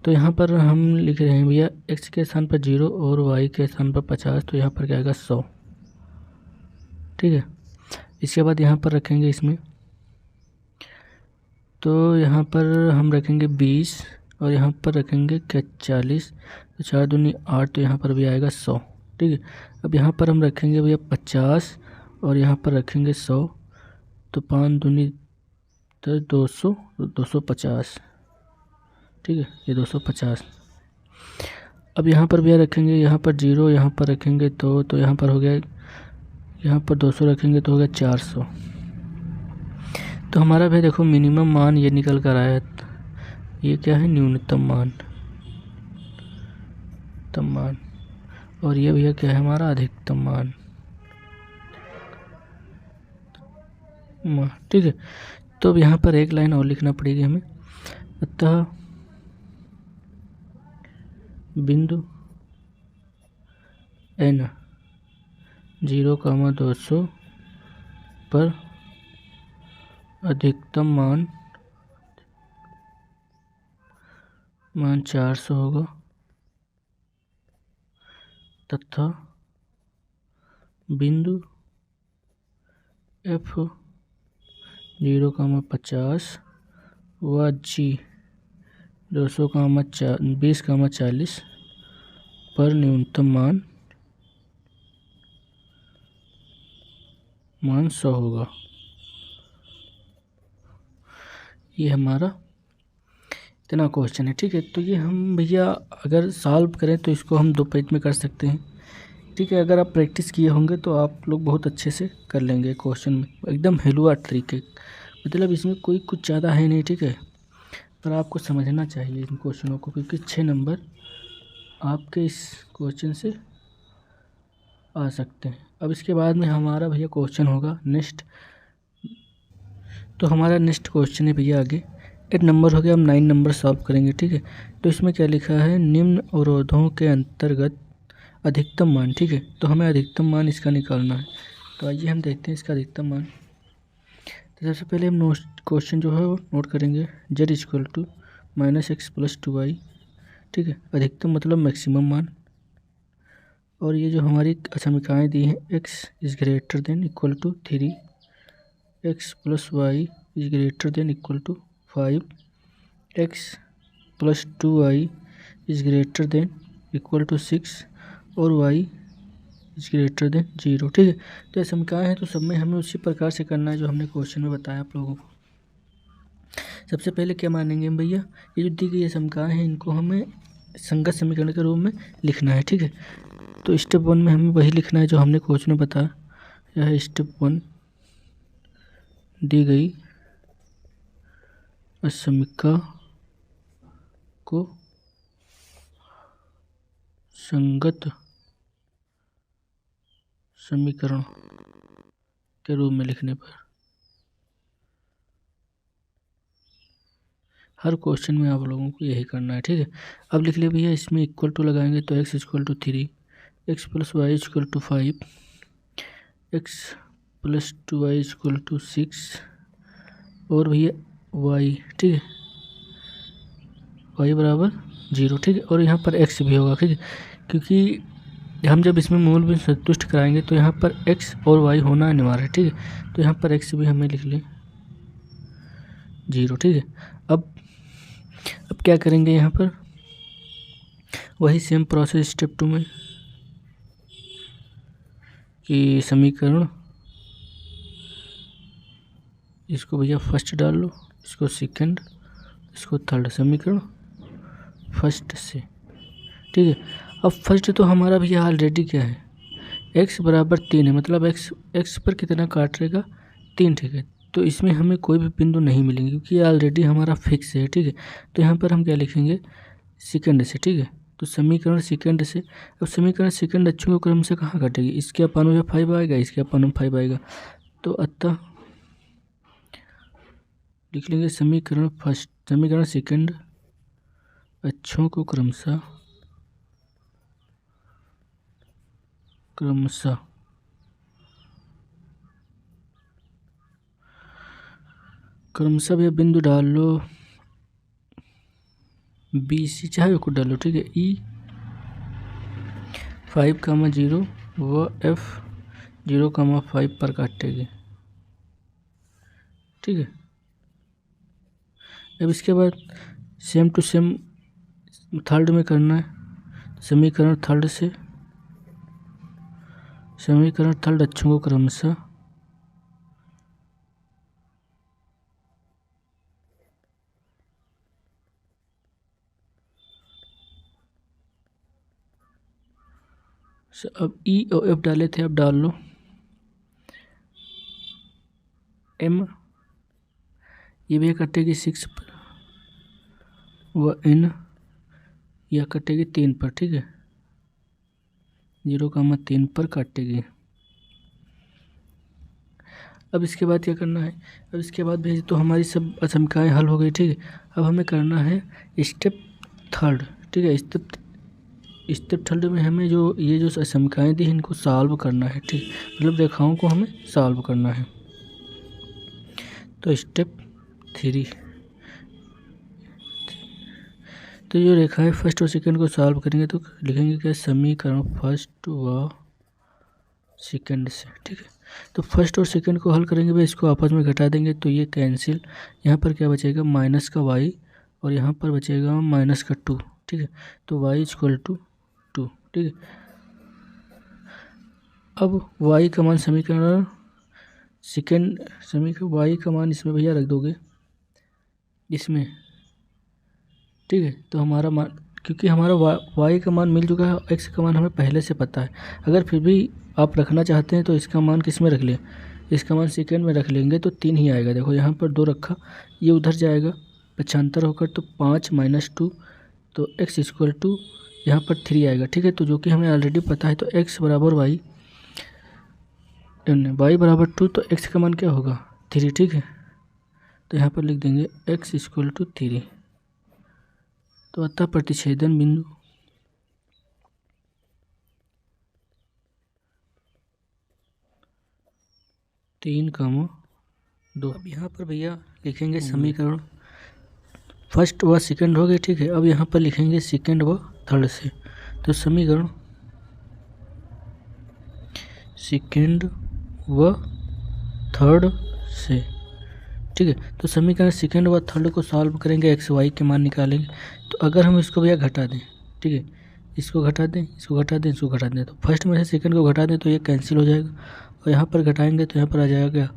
तो यहाँ पर हम लिख रहे हैं भैया x के स्थान पर 0 और y के स्थान पर 50, तो यहाँ पर क्या आएगा 100। ठीक है, इसके बाद यहाँ पर रखेंगे इसमें, तो यहाँ पर हम रखेंगे 20 और यहाँ पर रखेंगे क्या 40, तो 4 दूनी 8, तो यहाँ पर भी आएगा 100। ठीक है, अब यहाँ पर हम रखेंगे भैया 50 और यहाँ पर रखेंगे 100, तो 5 दूनी 200, 250। ठीक है, ये 250। अब यहाँ पर भैया रखेंगे, यहाँ पर 0, यहाँ पर रखेंगे तो यहाँ पर हो गया, यहाँ पर 200 रखेंगे तो हो गया 400। तो हमारा भैया देखो मिनिमम मान ये निकल कर आया, ये क्या है न्यूनतम मान, और ये भैया क्या है हमारा अधिकतम मान। ठीक है, तो अब यहाँ पर एक लाइन और लिखना पड़ेगी हमें, अतः बिंदु N 0,200 पर अधिकतम मान 400 होगा तथा बिंदु F 0,50 व G 20,40 पर न्यूनतम मान 100 होगा। ये हमारा इतना क्वेश्चन है। ठीक है, तो ये हम भैया अगर सॉल्व करें तो इसको हम 2 पेज में कर सकते हैं। ठीक है, अगर आप प्रैक्टिस किए होंगे तो आप लोग बहुत अच्छे से कर लेंगे क्वेश्चन में, एकदम हलवा तरीके, मतलब इसमें कोई कुछ ज़्यादा है नहीं। ठीक है, पर आपको समझना चाहिए इन क्वेश्चनों को, क्योंकि 6 नंबर आपके इस क्वेश्चन से आ सकते हैं। अब इसके बाद में हमारा भैया क्वेश्चन होगा नेक्स्ट, तो हमारा नेक्स्ट क्वेश्चन है भैया आगे 8 नंबर हो गया, हम 9 नंबर सॉल्व करेंगे। ठीक है, तो इसमें क्या लिखा है, निम्न अवरोधों के अंतर्गत अधिकतम मान। ठीक है, तो हमें अधिकतम मान इसका निकालना है, तो आइए हम देखते हैं इसका अधिकतम मान। तो सबसे पहले हम क्वेश्चन जो है वो नोट करेंगे, z = -x + 2y। ठीक है, अधिकतम मतलब मैक्सिमम मान, और ये जो हमारी समीकरणें दी हैं x > 3, x + y > 5, x + 2y > 6 और y > 0। ठीक है, तो ये समीकरण है, तो सब में हमें उसी प्रकार से करना है जो हमने क्वेश्चन में बताया आप लोगों को। सबसे पहले क्या मानेंगे हम भैया, ये जो दी गई ये समीकरण है, इनको हमें संगत समीकरण के रूप में लिखना है। ठीक है, तो स्टेप 1 में हमें वही लिखना है जो हमने क्वेश्चन में बताया। यह स्टेप 1 दी गई समीकरण को संगत समीकरण के रूप में लिखने पर हर क्वेश्चन में आप लोगों को यही करना है। ठीक है, अब लिख ले भैया, इसमें इक्वल टू लगाएंगे तो x = 3, x + y = 5, x + 2y = 6 और भैया y। ठीक है, y = 0। ठीक है, और यहाँ पर x भी होगा। ठीक है, क्योंकि हम जब इसमें मूल भी संतुष्ट कराएंगे तो यहाँ पर x और y होना अनिवार्य है। ठीक है, तो यहाँ पर x भी हमें लिख लें 0। ठीक है, अब क्या करेंगे, यहाँ पर वही सेम प्रोसेस स्टेप 2 में, कि समीकरण इसको भैया फर्स्ट डाल लो, इसको सेकंड, इसको थर्ड, समीकरण फर्स्ट से। ठीक है, अब फर्स्ट तो हमारा भैया ऑलरेडी क्या है, x = 3 है, मतलब x पर कितना काट रहेगा 3। ठीक है, तो इसमें हमें कोई भी बिंदु नहीं मिलेंगे क्योंकि ये ऑलरेडी हमारा फिक्स है। ठीक है, तो यहाँ पर हम क्या लिखेंगे, सेकंड से, ठीक है। तो समीकरण सेकंड से, अब समीकरण सेकंड अक्षों के क्रम से कहाँ घटेगी, इसके अपन में 5 आएगा, इसके अपन में 5 आएगा, तो अतः लिख लेंगे समीकरण फर्स्ट, समीकरण सेकंड अक्षों को क्रमशः भैया बिंदु डाल लो, बी सी चाहे कुछ डालो, ठीक है। ई 5,0 व एफ 0,5 पर काटेगी, ठीक है। अब इसके बाद सेम टू सेम थर्ड में करना है, समीकरण थर्ड से, समीकरण थर्ड अक्षों को क्रमशः अब ई और एफ डाले थे, अब डाल लो एम, ये भी कटेगी 6 पर, व एन यह कटेगी 3 पर, ठीक है, 0,3 पर काटेगी। अब इसके बाद क्या करना है, अब इसके बाद भेज तो हमारी सब असमीकाएँ हल हो गई, ठीक है। अब हमें करना है स्टेप थर्ड, ठीक है। स्टेप थर्ड में हमें जो ये जो असमीकाएँ दी इनको सॉल्व करना है, ठीक, मतलब रेखाओं को हमें सॉल्व करना है। तो स्टेप 3, तो जो रेखा है फर्स्ट और सेकंड को सॉल्व करेंगे तो लिखेंगे क्या, समीकरण फर्स्ट व सेकंड से, ठीक है। तो फर्स्ट और सेकंड को हल करेंगे भाई, इसको आपस में घटा देंगे तो ये कैंसिल, यहाँ पर क्या बचेगा माइनस का y और यहाँ पर बचेगा माइनस का 2, ठीक है। तो y = 2, ठीक है। अब y का मान समीकरण सेकंड, समीकरण y का मान इसमें भैया रख दोगे इसमें, ठीक है। तो हमारा मान, क्योंकि हमारा y का मान मिल चुका है, x का मान हमें पहले से पता है, अगर फिर भी आप रखना चाहते हैं तो इसका मान किस में रख लें, इसका मान सेकंड में रख लेंगे तो 3 ही आएगा। देखो यहाँ पर 2 रखा, ये उधर जाएगा 75 होकर, तो 5 - 2, तो x = यहाँ पर 3 आएगा, ठीक है। तो जो कि हमें ऑलरेडी पता है, तो x बराबर y बराबर 2, तो x का मान क्या होगा 3, ठीक है। तो यहाँ पर लिख देंगे x = 3। तो अतः प्रतिच्छेदन बिंदु 3,2। अब यहाँ पर भैया लिखेंगे समीकरण फर्स्ट व सेकंड हो गए, ठीक है। अब यहाँ पर लिखेंगे सेकंड व थर्ड से, तो समीकरण सेकंड व थर्ड से, ठीक है। तो समीकरण सेकंड व थर्ड को सॉल्व करेंगे, x y के मान निकालेंगे। तो अगर हम इसको भैया घटा दें, ठीक है, इसको घटा दें, इसको घटा दें, इसको घटा दें, तो फर्स्ट में से सेकंड को घटा दें तो ये कैंसिल हो जाएगा, और यहाँ पर घटाएंगे तो यहाँ पर आ जाएगा क्या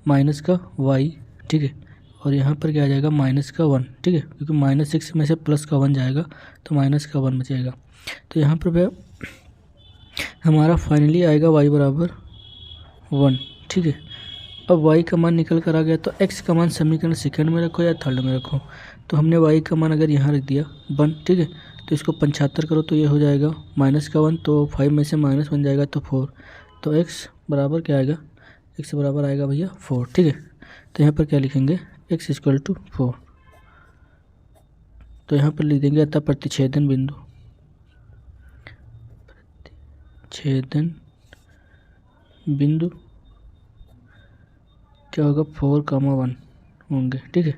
माइनस का y, ठीक है, और यहाँ पर क्या आ जाएगा माइनस का 1, ठीक है, क्योंकि -6 में से प्लस का 1 जाएगा तो माइनस का 1 बचेगा। तो यहाँ पर भैया हमारा फाइनली आएगा y बराबर 1, ठीक है। अब y का मान निकल कर आ गया, तो x का मान समीकरण सेकंड में रखो या थर्ड में रखो, तो हमने y का मान अगर यहाँ रख दिया 1, ठीक है, तो इसको 75 करो तो ये हो जाएगा माइनस का 1, तो 5 में से -1 जाएगा तो 4, तो x बराबर क्या आएगा, x बराबर आएगा भैया 4, ठीक है। तो यहाँ पर क्या लिखेंगे x = 4, तो यहाँ पर लिख देंगे अतः प्रतिच्छेदन बिंदु, छेदन बिंदु क्या होगा 4,1 होंगे, ठीक है।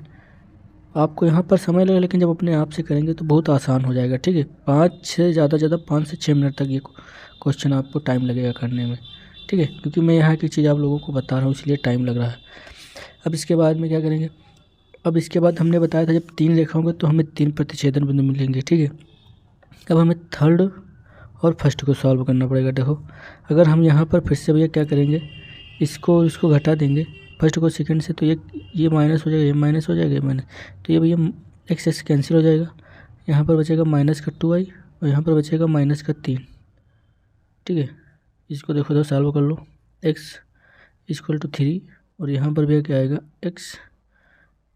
आपको यहाँ पर समय लगेगा, लेकिन जब अपने आप से करेंगे तो बहुत आसान हो जाएगा, ठीक है। 5 से ज़्यादा 5 से 6 मिनट तक ये क्वेश्चन आपको टाइम लगेगा करने में, ठीक है, क्योंकि मैं यहाँ की चीज़ आप लोगों को बता रहा हूँ इसलिए टाइम लग रहा है। अब इसके बाद में क्या करेंगे, अब इसके बाद हमने बताया था जब 3 रेखा होंगे तो हमें 3 प्रतिच्छेदन बिंदु मिलेंगे, ठीक है। अब हमें थर्ड और फर्स्ट को सॉल्व करना पड़ेगा। देखो अगर हम यहाँ पर फिर से भैया क्या करेंगे, इसको घटा देंगे फर्स्ट को सेकंड से, तो ये माइनस हो जाएगा, ये माइनस हो जाएगा, ये माइनस, तो ये भैया x कैंसिल हो जाएगा, यहाँ पर बचेगा माइनस का 2y और यहाँ पर बचेगा माइनस का 3, ठीक है। इसको देखो तो सॉल्व कर लो, x = 3 और यहाँ पर भैया क्या आएगा x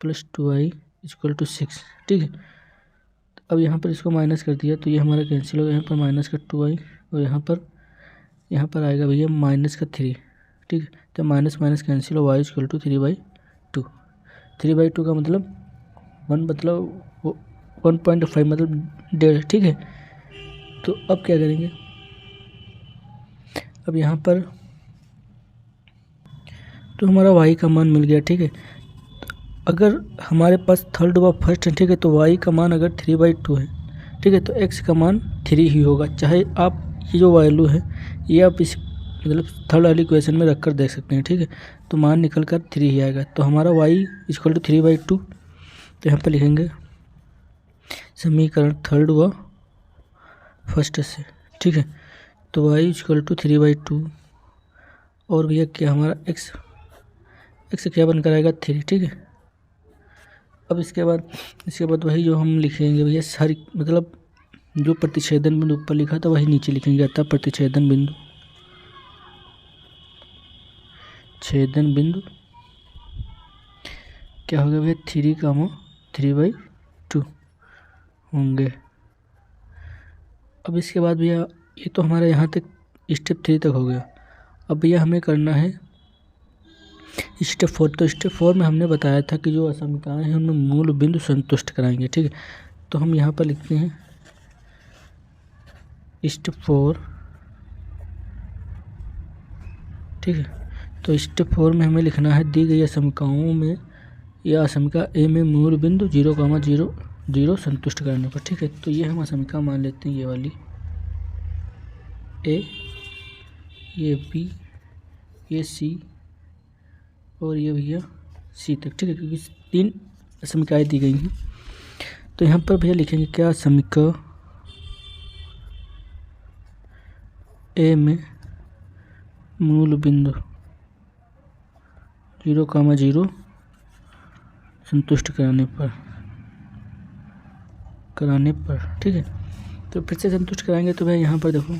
+ 2y = 6, ठीक है। अब यहाँ पर इसको माइनस कर दिया तो ये हमारा कैंसिल हो गया। यहाँ पर माइनस का 2y और यहाँ पर आएगा भैया माइनस का 3। ठीक है, तो माइनस माइनस कैंसिल हो, y इक्वल टू 3/2। 3/2 का मतलब 1.5 मतलब 1.5। ठीक है, तो अब क्या करेंगे, अब यहाँ पर तो हमारा y का मान मिल गया। ठीक है, अगर हमारे पास थर्ड व फर्स्ट है, ठीक है, तो y का मान अगर 3/2 है, ठीक है, तो x का मान 3 ही होगा। चाहे आप ये जो वैल्यू है ये आप इस मतलब थर्ड वाली इक्वेशन में रख कर देख सकते हैं। ठीक है, तो मान निकल कर 3 ही आएगा। तो हमारा y इक्वल टू 3/2। तो यहाँ पर लिखेंगे समीकरण थर्ड व फर्स्ट से। ठीक है, तो y इक्वल टू 3/2 और भैया क्या हमारा x क्या बनकर आएगा 3। ठीक है, अब इसके बाद वही जो हम लिखेंगे भैया सारी मतलब जो प्रतिच्छेदन बिंदु ऊपर लिखा था वही नीचे लिखेंगे। अतः प्रतिच्छेदन बिंदु क्या हो गया भैया 3/2 होंगे। अब इसके बाद भैया ये तो हमारा यहाँ तक स्टेप 3 तक हो गया। अब भैया हमें करना है स्टेप 4। तो स्टेप 4 में हमने बताया था कि जो असमीकरण है उनमें मूल बिंदु संतुष्ट कराएंगे। ठीक है, तो हम यहाँ पर लिखते हैं स्टेप 4। ठीक है, तो स्टेप 4 में हमें लिखना है दी गई असमीकरणों में या असमीका ए में मूल बिंदु 0,0 संतुष्ट करने पर। ठीक है, तो ये हम असमीका मान लेते हैं, ये वाली ए, ये बी, ये सी और ये भैया सी तक। ठीक है, क्योंकि 3 समीकरण दी गई हैं। तो यहाँ पर भैया लिखेंगे क्या समीकरण ए में मूल बिंदु 0,0 संतुष्ट कराने पर। ठीक है, तो फिर से संतुष्ट कराएंगे। तो भैया यहाँ पर देखो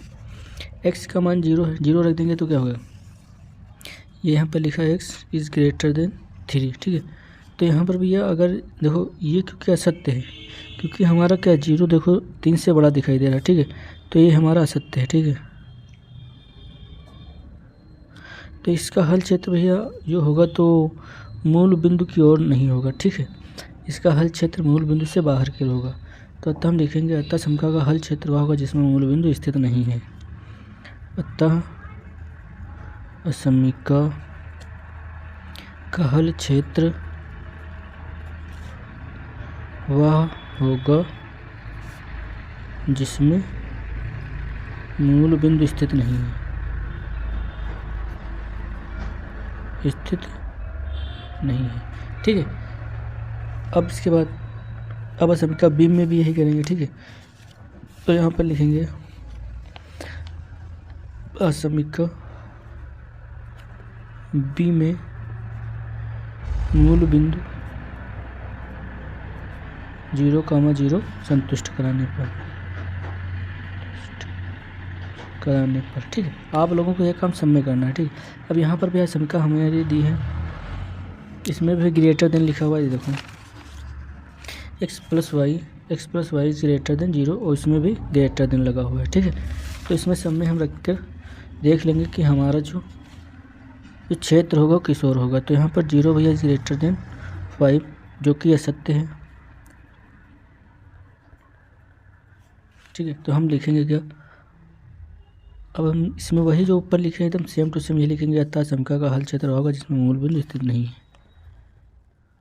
x का मान 0 है, 0 रख देंगे तो क्या होगा, ये यहाँ पर लिखा है x इज़ ग्रेटर देन 3। ठीक है, तो यहाँ पर भैया अगर देखो ये क्योंकि असत्य है, क्योंकि हमारा क्या 0 देखो 3 से बड़ा दिखाई दे रहा है। ठीक है, तो ये हमारा असत्य है। ठीक है, तो इसका हल क्षेत्र भैया जो होगा तो मूल बिंदु की ओर नहीं होगा। ठीक है, इसका हल क्षेत्र मूल बिंदु से बाहर की ओर होगा। तो अतः हम लिखेंगे अतः समीकरण का हल क्षेत्र वह होगा जिसमें मूल बिंदु स्थित नहीं है। अतः समीकरण का हल क्षेत्र वह होगा जिसमें मूल बिंदु स्थित नहीं है। ठीक है, अब इसके बाद अब समीकरण बी में भी यही करेंगे। ठीक है, तो यहाँ पर लिखेंगे समीकरण बी में मूल बिंदु 0,0 संतुष्ट कराने पर। ठीक है, आप लोगों को यह काम सब में करना है। ठीक है, अब यहाँ पर भी समीकरण हमें दी है, इसमें भी ग्रेटर देन लिखा हुआ है। देखो x plus y is greater than 0 और इसमें भी ग्रेटर देन लगा हुआ है। ठीक है, तो इसमें सब में हम रख कर देख लेंगे कि हमारा जो क्षेत्र होगा किस ओर होगा। तो यहाँ पर 0 भैया इज ग्रेटर देन 5 जो कि असत्य है। ठीक है, तो हम लिखेंगे क्या, अब हम इसमें वही जो ऊपर लिखे हैं एकदम सेम टू सेम ये लिखेंगे। अतः समीकरण का हल क्षेत्र होगा जिसमें मूल बिंदु स्थित नहीं है।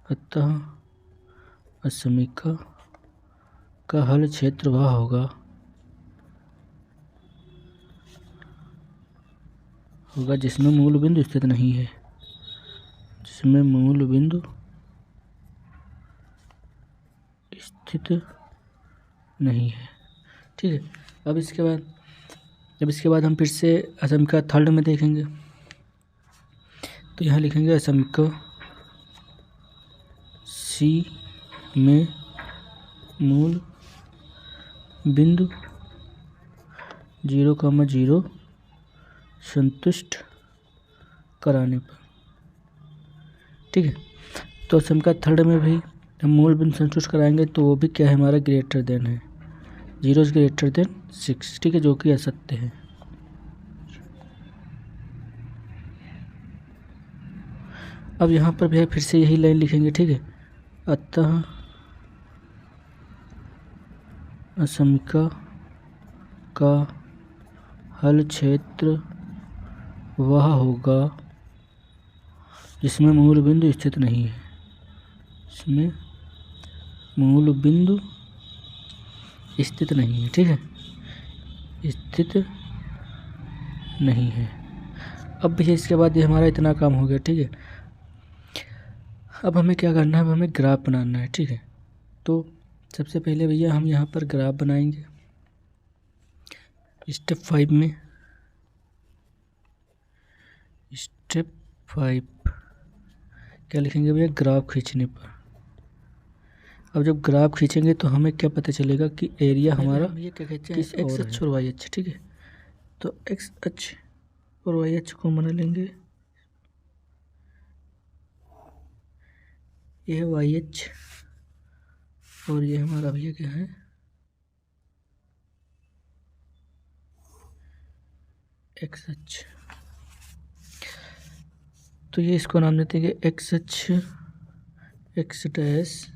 अतः समीकरण का हल क्षेत्र वह होगा जिसमें मूल बिंदु स्थित नहीं है। ठीक है, अब इसके बाद हम फिर से समीकरण थर्ड में देखेंगे। तो यहाँ लिखेंगे समीकरण सी में मूल बिंदु 0,0 संतुष्ट कराने पर। ठीक है, तो समीकरण थर्ड में भी हम मूल बिंदु संतुष्ट कराएंगे तो वो भी क्या है, हमारा ग्रेटर देन है, 0 इज ग्रेटर देन 6, ठीक है, जो कि असत्य है। अब यहाँ पर भी फिर से यही लाइन लिखेंगे, ठीक है। अतः असमीका का हल क्षेत्र वह होगा जिसमें मूल बिंदु स्थित नहीं है, इसमें मूल बिंदु स्थित नहीं है, ठीक है, स्थित नहीं है। अब भी इसके बाद ये हमारा इतना काम हो गया, ठीक है। अब हमें क्या करना है, अब हमें ग्राफ बनाना है, ठीक है। तो सबसे पहले भैया हम यहाँ पर ग्राफ बनाएंगे। स्टेप 5 में, स्टेप 5 क्या लिखेंगे भैया, ग्राफ खींचने पर। अब जब ग्राफ खींचेंगे तो हमें क्या पता चलेगा कि एरिया हमारा ये क्या कहते हैं, एक्स अक्ष और वाई अक्ष, ठीक है। तो एक्स अक्ष और वाई अक्ष को बना लेंगे, ये है वाई अक्ष और ये हमारा भैया क्या है, एक्स अक्ष। तो ये इसको नाम देते हैं कि एक्स अक्ष, एक्स डैश,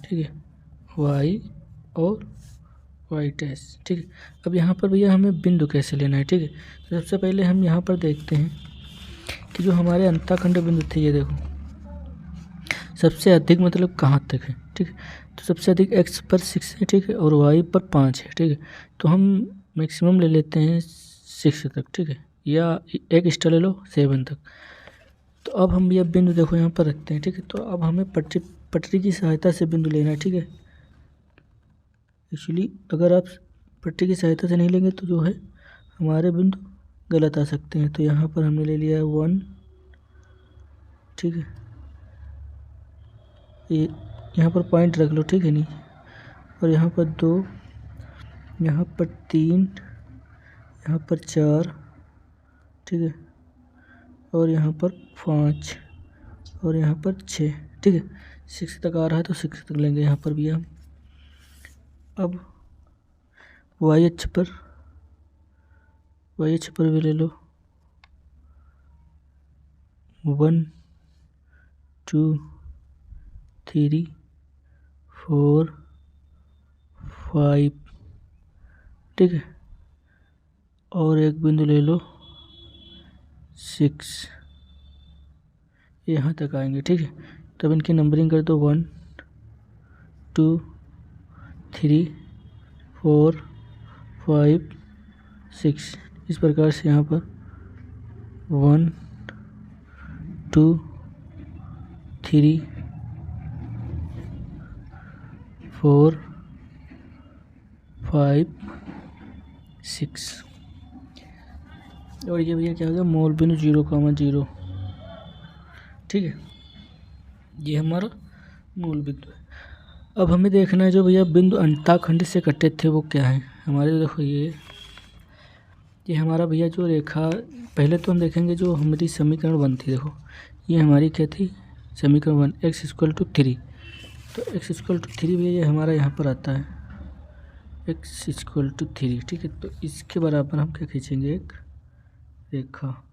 ठीक है, वाई और वाई डैश, ठीक है। अब यहाँ पर भैया हमें बिंदु कैसे लेना है, ठीक है। तो सबसे पहले हम यहाँ पर देखते हैं कि जो हमारे अंतःखंड बिंदु थे, ये देखो सबसे अधिक मतलब कहाँ तक है, ठीक है। तो सबसे अधिक एक्स पर 6 है, ठीक है, और वाई पर 5 है, ठीक है। तो हम मैक्सिमम ले लेते हैं 6 तक, ठीक है, या एक एक्स्ट्रा ले लो 7 तक। तो अब हम ये बिंदु देखो यहाँ पर रखते हैं, ठीक है। तो अब हमें पटरी की सहायता से बिंदु लेना है, ठीक है। एक्चुअली अगर आप पट्टी की सहायता से नहीं लेंगे तो जो है हमारे बिंदु गलत आ सकते हैं। तो यहाँ पर हमने ले लिया है 1, ठीक है, ये यहाँ पर पॉइंट रख लो, ठीक है, नहीं, और यहाँ पर 2, यहाँ पर 3, यहाँ पर 4, ठीक है, और यहाँ पर 5 और यहाँ पर 6, ठीक है। 6 तक आ रहा है तो 6 तक लेंगे यहाँ पर भी हम। अब वाई अक्ष पर भी ले लो 1 2 3 4 5, ठीक है, और एक बिंदु ले लो 6, यहाँ तक आएंगे, ठीक है। तब इनकी नंबरिंग कर दो 1 2 3 4 5 6, इस प्रकार से यहाँ पर 1 2 3 4 5 6, और ये भैया क्या हो गया, मूल बिंदु 0,0, ठीक है, ये हमारा मूल बिंदु है। अब हमें देखना है जो भैया बिंदु अंतःखंड से कटे थे वो क्या है हमारे। देखो ये हमारा भैया जो रेखा, पहले तो हम देखेंगे जो हमारी समीकरण 1 थी, देखो ये हमारी क्या थी, समीकरण 1 x = 3। तो x = 3 भैया ये हमारा यहाँ पर आता है, x = 3, ठीक है। तो इसके बराबर हम क्या खींचेंगे, एक रेखा।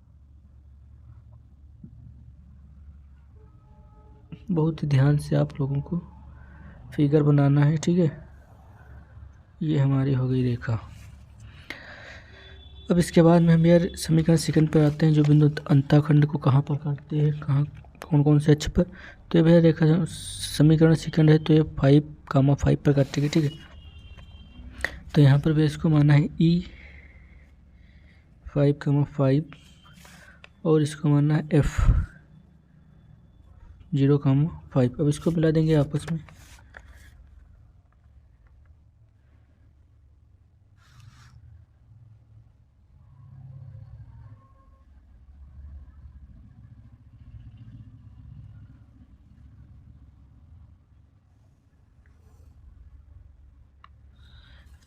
बहुत ही ध्यान से आप लोगों को फिगर बनाना है, ठीक है। ये हमारी हो गई रेखा। अब इसके बाद में हम यार समीकरण सेकंड पर आते हैं, जो बिंदु अंतःखंड को कहाँ पर काटते हैं, कहाँ कौन कौन से अक्ष पर। तो ये भैया रेखा समीकरण सेकंड है, तो ये 5,5 पर काटेगी, ठीक है। तो यहाँ पर भी इसको माना है E 5,5 और इसको माना है F 0,5। अब इसको मिला देंगे आपस में,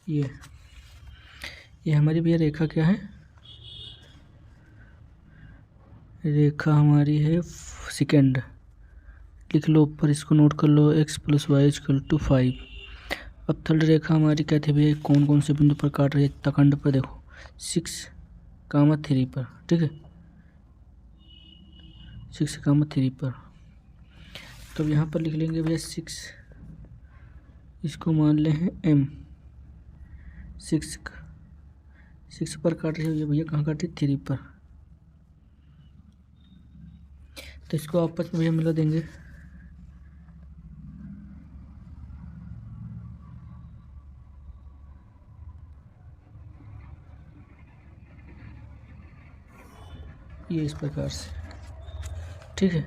ये हमारी भैया रेखा क्या है, रेखा हमारी है सेकंड, लिख लो ऊपर, इसको नोट कर लो, x + y = 5। अब थर्ड रेखा हमारी क्या थी भैया, कौन कौन से बिंदु पर काट रही है, तखंड पर देखो 6,3 पर, ठीक है, 6,3 पर। तो यहाँ पर लिख लेंगे भैया 6, इसको मान ले हैं m, 6 पर काट रही है भैया, कहाँ काट रही है, 3 पर। तो इसको आपस में भैया मिला देंगे, ये इस प्रकार से, ठीक है।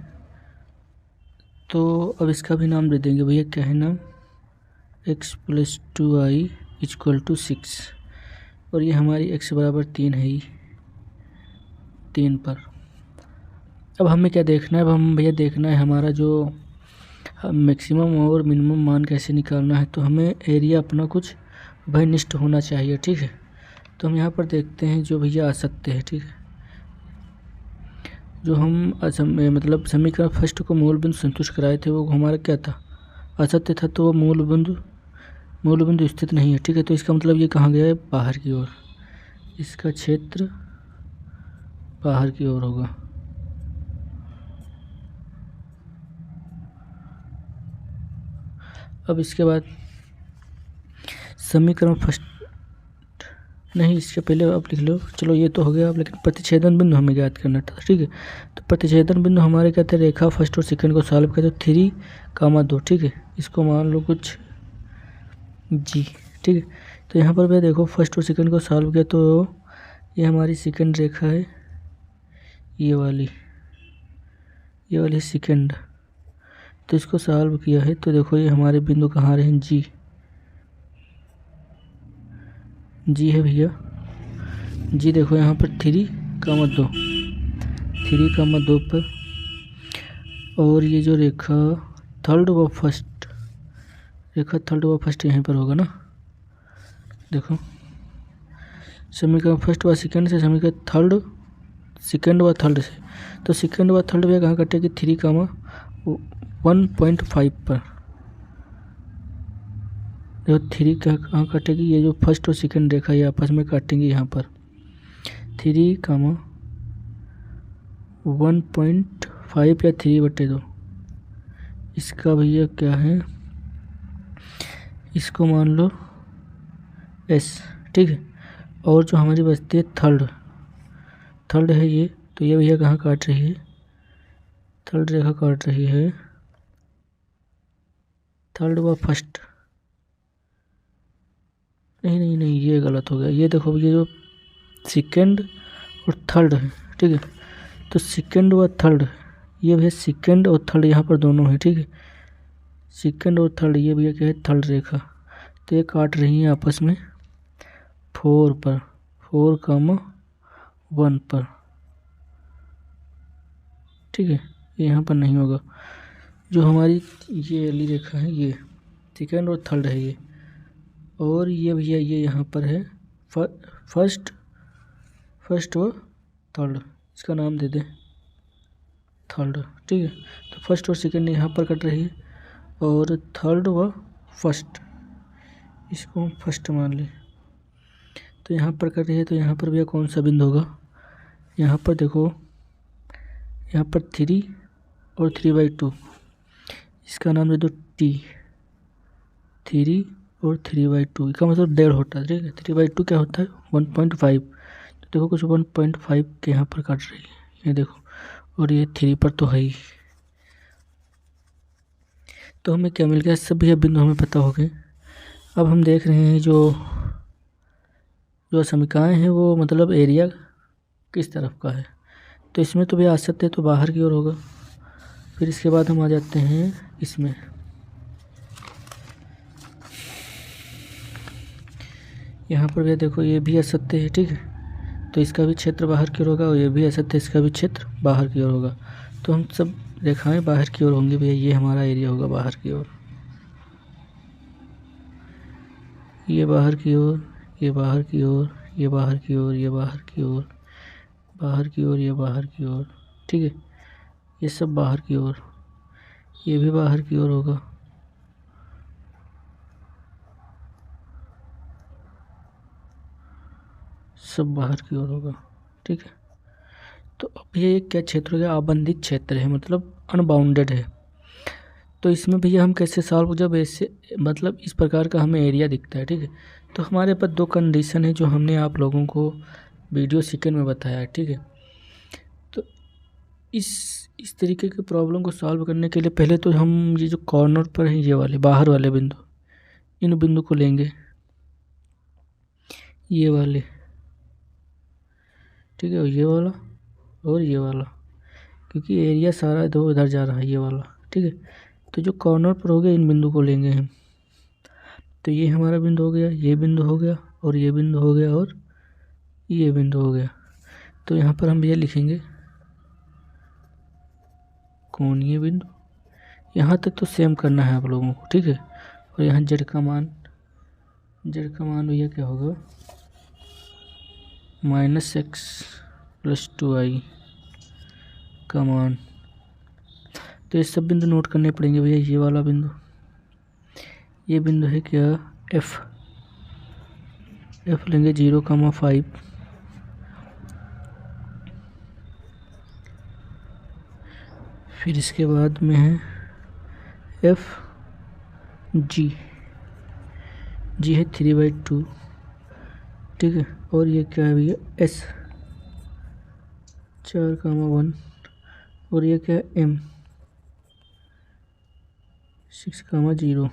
तो अब इसका भी नाम दे देंगे भैया, क्या है नाम, x + 2y = 6, और ये हमारी x = 3 है ही, 3 पर। अब हमें क्या देखना है, अब हम भैया देखना है हमारा जो मैक्सिमम और मिनिमम मान कैसे निकालना है। तो हमें एरिया अपना कुछ भयनिष्ठ होना चाहिए, ठीक है। तो हम यहाँ पर देखते हैं जो भैया असत्य है, ठीक है, जो हम मतलब समीकरण फर्स्ट को मूल बिंदु संतुष्ट कराए थे वो हमारा क्या था, असत्य था, तो वो मूल बिंदु स्थित नहीं है, ठीक है। तो इसका मतलब ये कहाँ गया है, बाहर की ओर, इसका क्षेत्र बाहर की ओर होगा। अब इसके बाद समीकरण फर्स्ट नहीं, इसके पहले आप लिख लो, चलो ये तो हो गया। अब लेकिन प्रतिच्छेदन बिंदु हमें ज्ञात करना था, ठीक है। तो प्रतिच्छेदन बिंदु हमारे क्या थे, रेखा फर्स्ट और सेकंड को सॉल्व किया तो 3,2, ठीक है, इसको मान लो कुछ g, ठीक है। तो यहाँ पर भैया देखो फर्स्ट और सेकंड को सॉल्व किया तो ये हमारी सेकंड रेखा है, ये वाली सेकंड। तो इसको सॉल्व किया है तो देखो ये हमारे बिंदु कहाँ रहे हैं, जी है भैया, जी देखो यहाँ पर 3,2 पर, और ये जो रेखा थर्ड व फर्स्ट यहीं पर होगा ना। देखो समीकरण फर्स्ट व सेकंड से, समीकरण सेकंड व थर्ड से, तो सेकंड व थर्ड भैया कहाँ कटेगी, 3,1.5 पर। देखो 3 कहाँ काटेगी, ये जो फर्स्ट और सेकंड रेखा ये आपस में काटेंगे यहाँ पर, 3,1.5 या 3/2, इसका भैया क्या है, इसको मान लो s, ठीक है। और जो हमारी बचती है थर्ड है ये, तो ये भैया कहाँ काट रही है, थर्ड रेखा काट रही है थर्ड व फर्स्ट, नहीं ये गलत हो गया। ये देखो ये जो सेकंड और थर्ड है, ठीक है, तो सेकंड व थर्ड, ये भैया सेकंड और थर्ड यहाँ पर दोनों है, ठीक है, सेकंड और थर्ड, ये भैया क्या है, थर्ड रेखा। तो ये काट रही है आपस में 4 पर, 4,1 पर, ठीक है, ये यहाँ पर नहीं होगा। जो हमारी ये वाली रेखा है, ये सेकंड और थर्ड है ये, और ये भैया ये यहाँ पर है फर्स्ट व थर्ड, इसका नाम दे दें थर्ड, ठीक है। तो फर्स्ट और सेकंड यहाँ पर कट रही है, और थर्ड व फर्स्ट, इसको हम फर्स्ट मान लें, तो यहाँ पर कट रही है। तो यहाँ पर भैया कौन सा बिंदु होगा, यहाँ पर देखो, यहाँ पर 3 और 3/2, इसका नाम दे दो t, 3 और 3/2, इसका मतलब 1.5 होता है, ठीक है। 3/2 क्या होता है, 1.5, तो देखो कुछ 1.5 के यहाँ पर काट रही है, ये देखो, और ये 3 पर तो है ही। तो हमें क्या मिल गया, सब ये बिंदु हमें पता हो गए। अब हम देख रहे हैं जो समीकरण हैं वो मतलब एरिया किस तरफ का है। तो इसमें तो भैया आ सकते हैं, तो बाहर की ओर होगा। फिर इसके बाद हम आ जाते हैं इसमें, यहाँ पर भैया देखो ये भी असत्य है, ठीक है, तो इसका भी क्षेत्र बाहर की ओर होगा, और ये भी असत्य, इसका भी क्षेत्र बाहर की ओर होगा। तो हम सब रेखाएं बाहर की ओर होंगी भैया, ये हमारा एरिया होगा बाहर की ओर, ये बाहर की ओर, ये बाहर की ओर, ये बाहर की ओर, ये बाहर की ओर, बाहर की ओर, ये बाहर की ओर, ठीक है, ये सब बाहर की ओर, ये भी बाहर की ओर होगा, सब बाहर की ओर होगा। ठीक है, तो अब ये क्या क्षेत्र हो गया, आबंधित क्षेत्र है, मतलब अनबाउंडेड है। तो इसमें भैया हम कैसे सॉल्व, जब ऐसे मतलब इस प्रकार का हमें एरिया दिखता है। ठीक है, तो हमारे पास दो कंडीशन है जो हमने आप लोगों को वीडियो सेकंड में बताया है। ठीक है, तो इस तरीके की प्रॉब्लम को सॉल्व करने के लिए पहले तो हम ये जो कॉर्नर पर हैं, ये वाले बाहर वाले बिंदु, इन बिंदु को लेंगे, ये वाले। ठीक है, ये वाला और ये वाला, क्योंकि एरिया सारा दो इधर जा रहा है, ये वाला। ठीक है, तो जो कॉर्नर पर हो गया इन बिंदु को लेंगे हम। तो ये हमारा बिंदु हो गया, ये बिंदु हो गया, और ये बिंदु हो गया, और ये बिंदु हो गया। तो यहाँ पर हम ये लिखेंगे कोणीय बिंदु। यहाँ तक तो सेम करना है आप लोगों को। ठीक है, और यहाँ जेड का मान भैया क्या होगा, -x + 2i का मान। तो ये सब बिंदु नोट करने पड़ेंगे भैया। ये वाला बिंदु, ये बिंदु है क्या, f लेंगे 0,5। फिर इसके बाद में है f g है 3/2। ठीक है, और ये क्या है भैया, s 4,1, और ये क्या है, m 6,0।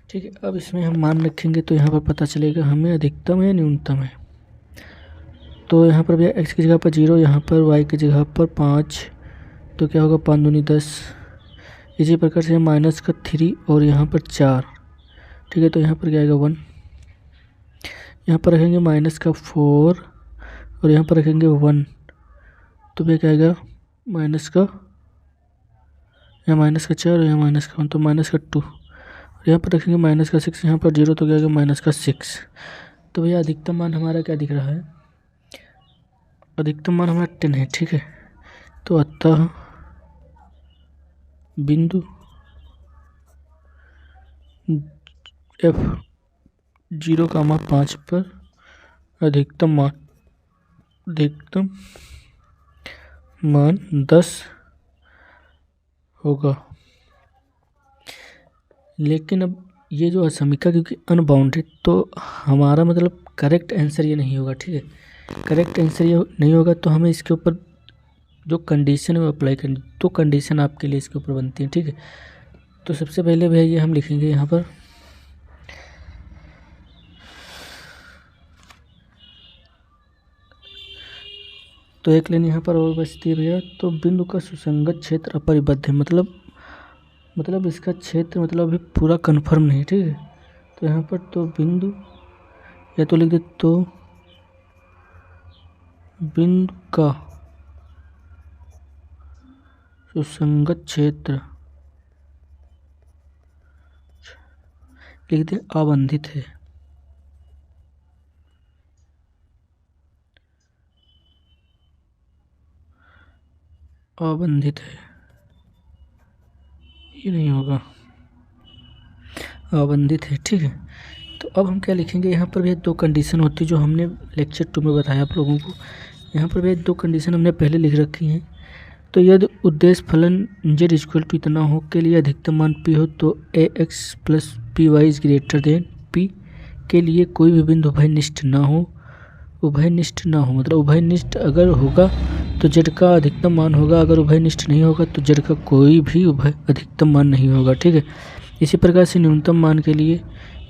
ठीक है, अब इसमें हम मान रखेंगे तो यहाँ पर पता चलेगा हमें अधिकतम है न्यूनतम है। तो यहाँ पर भैया x की जगह पर 0, यहाँ पर y की जगह पर 5, तो क्या होगा 5 दूनी 10। इसी प्रकार से -3 और यहाँ पर 4। ठीक है, तो यहाँ पर क्या आएगा 1। यहाँ पर रखेंगे -4 और यहाँ पर रखेंगे 1, तो भैया क्या आएगा यहाँ -4 और यहाँ -1, तो -2। यहाँ पर रखेंगे -6, यहाँ पर 0, तो क्या आएगा -6। तो भैया अधिकतम मान हमारा क्या दिख रहा है, अधिकतम मान हमारा 10 है। ठीक है, तो अतः बिंदु f 0,5 पर अधिकतम मान 10 होगा। लेकिन अब ये जो असमीका क्योंकि अनबाउंडेड, तो हमारा मतलब करेक्ट आंसर ये नहीं होगा। ठीक है, करेक्ट आंसर ये नहीं होगा, तो हमें इसके ऊपर जो कंडीशन है वो अप्लाई करनी। तो कंडीशन आपके लिए इसके ऊपर बनती है। ठीक है, तो सबसे पहले भैया ये हम लिखेंगे यहाँ पर तो एक लाइन यहाँ पर और बचती है भैया। तो बिंदु का सुसंगत क्षेत्र अपरिबद्ध है, मतलब इसका क्षेत्र मतलब अभी पूरा कन्फर्म नहीं। ठीक है, तो यहाँ पर तो बिंदु या तो लिख दे, तो बिंदु का सुसंगत क्षेत्र लिख दे आबंधित है। आबंधित है, ये नहीं होगा, आबंधित है। ठीक है, तो अब हम क्या लिखेंगे, यहाँ पर भी दो कंडीशन होती है जो हमने लेक्चर 2 में बताया आप लोगों को। यहाँ पर भी दो कंडीशन हमने पहले लिख रखी हैं। तो यदि उद्देश्य फलन z = इतना हो के लिए अधिकतम मान p हो, तो ax + by > p के लिए कोई भी बिंदु उभयनिष्ठ ना हो। मतलब उभयनिष्ठ अगर होगा तो z का अधिकतम मान होगा, अगर उभयनिष्ठ नहीं होगा तो z का कोई भी अधिकतम मान नहीं होगा। ठीक है, इसी प्रकार से न्यूनतम मान के लिए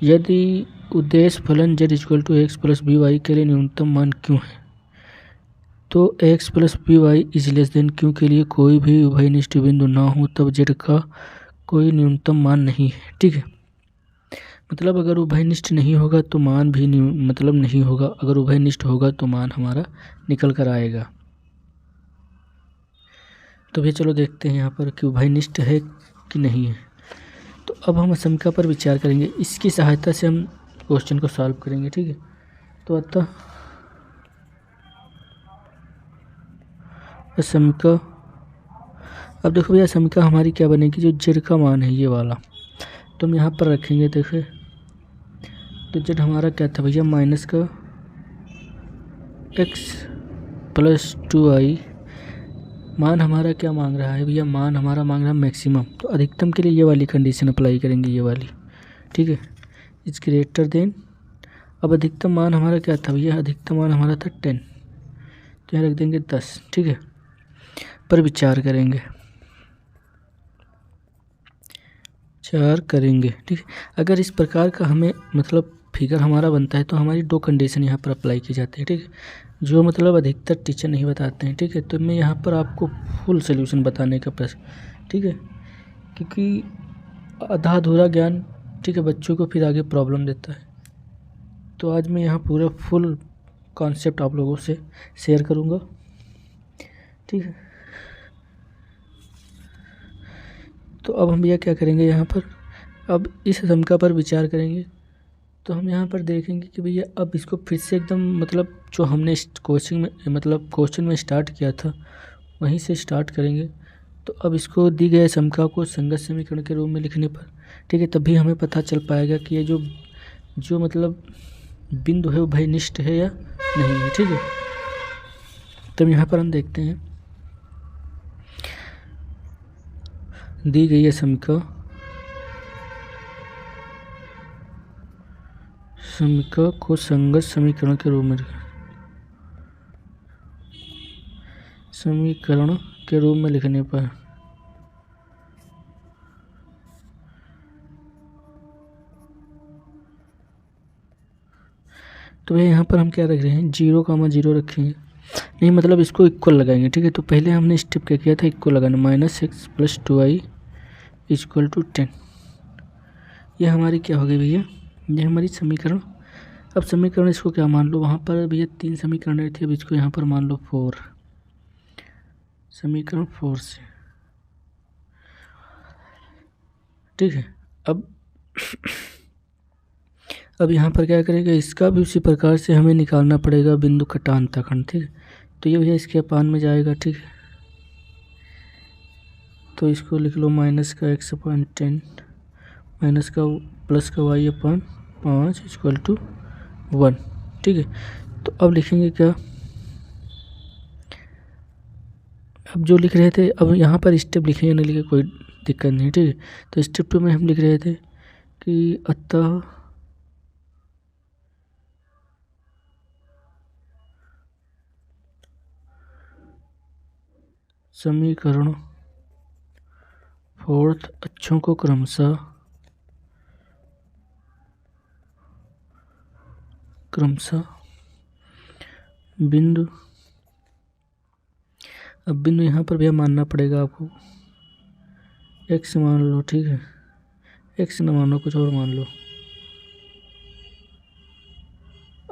यदि उद्देश्य फलन z = x + by के लिए न्यूनतम मान क्यों है, तो x + by > क्यों के लिए कोई भी उभयनिष्ठ बिंदु ना हो, तब z का कोई न्यूनतम मान नहीं है। ठीक है, मतलब अगर उभयनिष्ठ नहीं होगा तो मान भी मतलब नहीं होगा, अगर उभयनिष्ठ होगा तो मान हमारा निकल कर आएगा। तो भैया चलो देखते हैं यहाँ पर कि उभयनिष्ठ है कि नहीं है। तो अब हम असमीका पर विचार करेंगे, इसकी सहायता से हम क्वेश्चन को सॉल्व करेंगे। ठीक है, तो अतः असमीका अब देखो भैया समीकरण हमारी क्या बनेगी, जो जेड का मान है ये वाला तो हम यहाँ पर रखेंगे। देखिए तो जेड हमारा क्या था भैया, माइनस का x प्लस 2i। मान हमारा क्या मांग रहा है भैया, मान हमारा मांग रहा है मैक्सिमम, तो अधिकतम के लिए ये वाली कंडीशन अप्लाई करेंगे, ये वाली, ठीक है, इज ग्रेटर देन। अब अधिकतम मान हमारा क्या था भैया, अधिकतम मान हमारा था 10, तो यहाँ रख देंगे 10, ठीक है, पर विचार करेंगे, विचार करेंगे, ठीक है। अगर इस प्रकार का हमें मतलब फिगर हमारा बनता है तो हमारी दो कंडीशन यहाँ पर अप्लाई की जाती है, ठीक है, जो मतलब अधिकतर टीचर नहीं बताते हैं, ठीक है। तो मैं यहाँ पर आपको फुल सोल्यूशन बताने का प्रश्न, ठीक है, क्योंकि आधा अधूरा ज्ञान, ठीक है, बच्चों को फिर आगे प्रॉब्लम देता है। तो आज मैं यहाँ पूरा फुल कॉन्सेप्ट आप लोगों से शेयर करूँगा, ठीक है। तो अब हम भैया क्या करेंगे, यहाँ पर अब इस समीकरण पर विचार करेंगे। तो हम यहाँ पर देखेंगे कि भैया अब इसको फिर से एकदम मतलब जो हमने कोचिंग में मतलब क्वेश्चन में स्टार्ट किया था वहीं से स्टार्ट करेंगे। तो अब इसको दी गए समीकरण को संगत समीकरण के रूप में लिखने पर, ठीक है, तभी हमें पता चल पाएगा कि ये जो मतलब बिंदु है वो भयनिष्ठ है या नहीं है, ठीक है। तब यहाँ पर हम देखते हैं दी गई है समीकरण को संगत समीकरण के रूप में लिखने पर तो भाई यहाँ पर हम क्या रख रहे हैं, 0,0 रखेंगे, नहीं मतलब इसको इक्वल लगाएंगे, ठीक है। तो पहले हमने स्टेप क्या किया था, इक्वल लगाना, -x + 2i = 10। ये हमारी क्या हो गई भैया, ये हमारी समीकरण। अब समीकरण इसको क्या मान लो, वहाँ पर भैया 3 समीकरण थे, अब इसको यहाँ पर मान लो 4, समीकरण 4 से, ठीक है। अब यहाँ पर क्या करेंगे, इसका भी उसी प्रकार से हमें निकालना पड़ेगा बिंदु कटा अंतःखंड, ठीक है। तो ये भैया इसके अपान में जाएगा, ठीक है। तो इसको लिख लो -x/10 -y/5 = 1, ठीक है। तो अब लिखेंगे क्या, अब जो लिख रहे थे, अब यहाँ पर स्टेप लिखेंगे, नहीं लिखे कोई दिक्कत नहीं, ठीक है। तो स्टेप 2 में हम लिख रहे थे कि अतः समीकरण 4 अक्षों को क्रमशः बिंदु, अब बिंदु यहाँ पर भैया मानना पड़ेगा आपको, x मान लो, ठीक है, x न मानो कुछ और मान लो,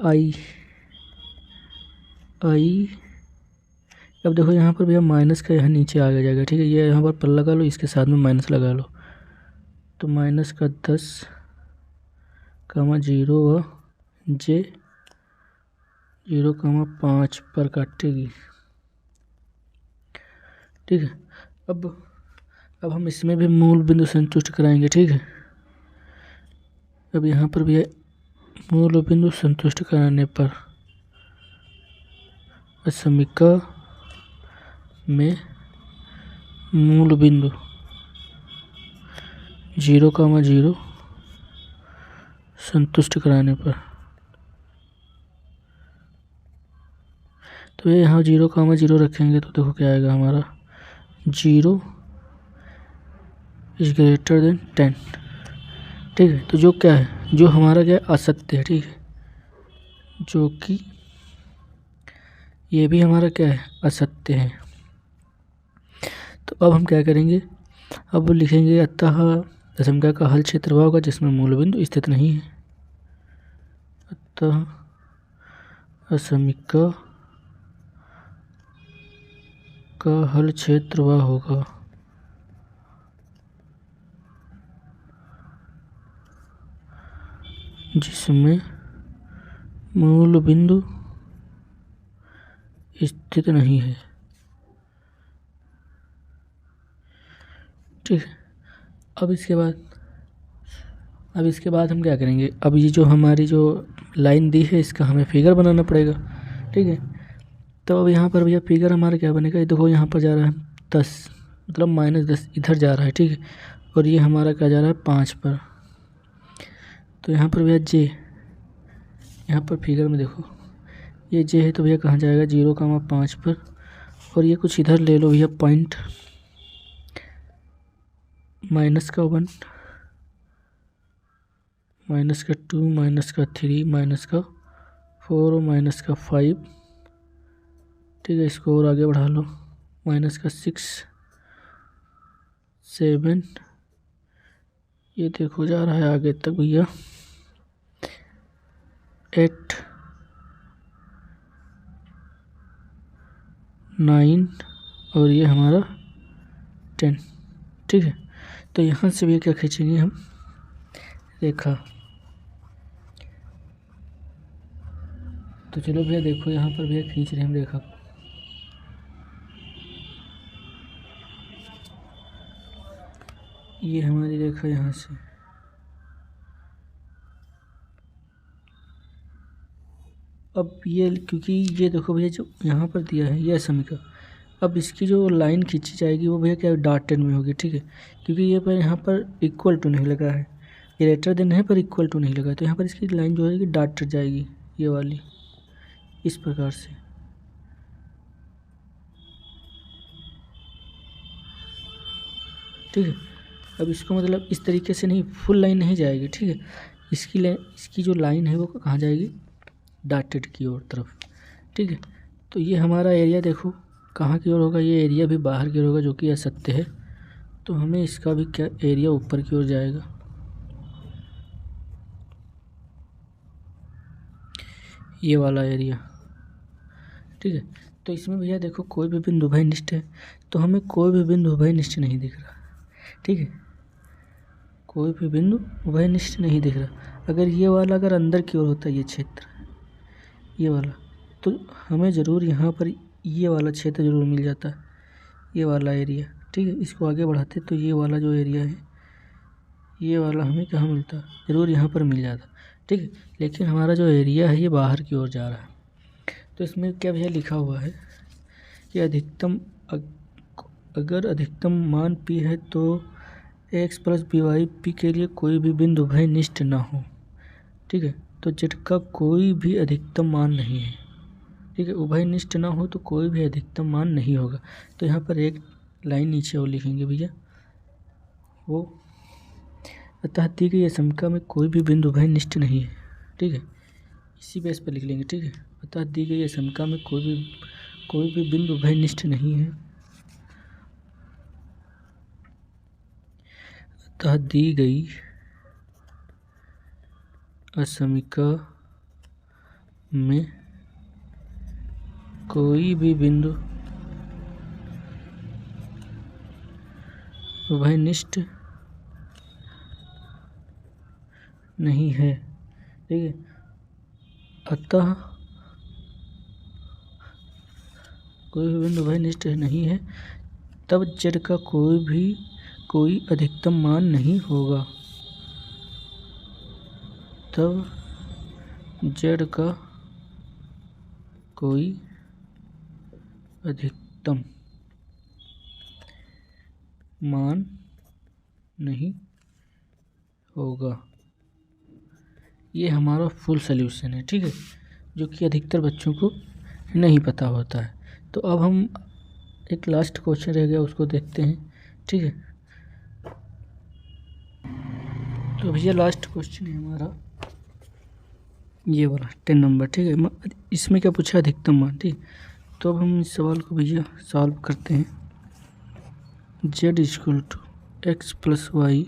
i। अब देखो यहाँ पर भैया माइनस का यहाँ नीचे आ जाएगा, ठीक है, ये यहाँ पर प्लस लगा लो, इसके साथ में माइनस लगा लो, तो -10, 0 व j 0,5 पर काटेगी, ठीक है। अब हम इसमें भी मूल बिंदु संतुष्ट कराएंगे, ठीक है। अब यहाँ पर भी मूल बिंदु संतुष्ट कराने पर समीकरण में मूल बिंदु 0,0 संतुष्ट कराने पर, तो ये यहाँ 0,0 रखेंगे तो देखो क्या आएगा हमारा, 0 > 10, ठीक है। तो जो क्या है, जो हमारा क्या असत्य है, ठीक है, जो कि ये भी हमारा क्या है, असत्य है। तो अब हम क्या करेंगे, अब लिखेंगे अतः समीकरण का हल क्षेत्र वह होगा जिसमें मूल बिंदु स्थित नहीं है, अतः समीकरण का हल क्षेत्र वह होगा जिसमें मूल बिंदु स्थित नहीं है। ठीक है। अब इसके बाद हम क्या करेंगे, अब ये जो हमारी जो लाइन दी है इसका हमें फिगर बनाना पड़ेगा, ठीक है। तो अब यहाँ पर भैया फिगर हमारा क्या बनेगा, ये देखो यहाँ पर जा रहा है 10, मतलब -10 इधर जा रहा है, ठीक है। और ये हमारा क्या जा रहा है 5 पर। तो यहाँ पर भैया जे, यहाँ पर फिगर में देखो ये जे है, तो भैया कहाँ जाएगा 0,5 पर। और ये कुछ इधर ले लो भैया पॉइंट, -1, -2, -3, -4 और -5, ठीक है। इसको और आगे बढ़ा लो, -6, 7, ये देखो जा रहा है आगे तक भैया 8, 9 और ये हमारा 10, ठीक है। तो यहाँ से भी क्या खींचेंगे हम रेखा। तो चलो भैया देखो यहाँ पर भैया खींच रहे हैं हम रेखा। ये हमारी रेखा यहाँ से, अब ये क्योंकि ये देखो भैया जो यहाँ पर दिया है ये समीकरण, अब इसकी जो लाइन खींची जाएगी वो भैया क्या डॉटेड में होगी, ठीक है। क्योंकि ये पर यहाँ पर इक्वल टू नहीं लगा है, ग्रेटर देन है पर इक्वल टू नहीं लगा है, तो यहाँ पर इसकी लाइन जो है डॉटेड जाएगी, ये वाली इस प्रकार से, ठीक है। अब इसको मतलब इस तरीके से नहीं, फुल लाइन नहीं जाएगी, ठीक है। इसकी जो लाइन है वो कहाँ जाएगी, डॉटेड की ओर तरफ, ठीक है। तो ये हमारा एरिया देखो कहाँ की ओर होगा, ये एरिया भी बाहर की ओर होगा जो कि असत्य है, तो हमें इसका भी क्या एरिया ऊपर की ओर जाएगा, ये वाला एरिया, ठीक है। तो इसमें भैया देखो कोई भी बिंदु उभयनिष्ठ है, तो हमें कोई भी बिंदु उभयनिष्ठ नहीं दिख रहा, ठीक है। कोई भी बिंदु उभयनिष्ठ नहीं दिख रहा। अगर ये वाला अगर अंदर की ओर होता है ये क्षेत्र, ये वाला, तो हमें ज़रूर यहाँ पर ये वाला क्षेत्र ज़रूर मिल जाता है, ये वाला एरिया, ठीक है। इसको आगे बढ़ाते तो ये वाला जो एरिया है ये वाला हमें कहाँ मिलता, ज़रूर यहाँ पर मिल जाता, ठीक है। लेकिन हमारा जो एरिया है ये बाहर की ओर जा रहा है। तो इसमें क्या भैया लिखा हुआ है कि अगर अधिकतम मान P है तो x + by P के लिए कोई भी बिंदु उभयनिष्ठ ना हो, ठीक है। तो z का कोई भी अधिकतम मान नहीं है, ठीक है। उभयनिष्ठ ना हो तो कोई भी अधिकतम मान नहीं होगा। तो यहाँ पर एक लाइन नीचे और लिखेंगे भैया, वो अतः दी गई समीकरण में कोई भी बिंदु उभयनिष्ठ नहीं है, ठीक है। इसी बेस पर लिख लेंगे, ठीक है। अतः दी गई समीकरण में कोई भी बिंदु उभयनिष्ठ नहीं है, अतः दी गई समीकरण में कोई भी बिंदु उभयनिष्ठ नहीं है, ठीक है। अतः कोई भी बिंदु उभयनिष्ठ नहीं है, तब z का कोई अधिकतम मान नहीं होगा, तब z का कोई अधिकतम मान नहीं होगा। ये हमारा फुल सॉल्यूशन है, ठीक है, जो कि अधिकतर बच्चों को नहीं पता होता है। तो अब हम एक लास्ट क्वेश्चन रह गया उसको देखते हैं, ठीक है। तो भैया लास्ट क्वेश्चन है हमारा ये वाला 10 नंबर, ठीक है। इसमें क्या पूछा, अधिकतम मान, ठीक। तो अब हम इस सवाल को भैया सॉल्व करते हैं। z = x + y,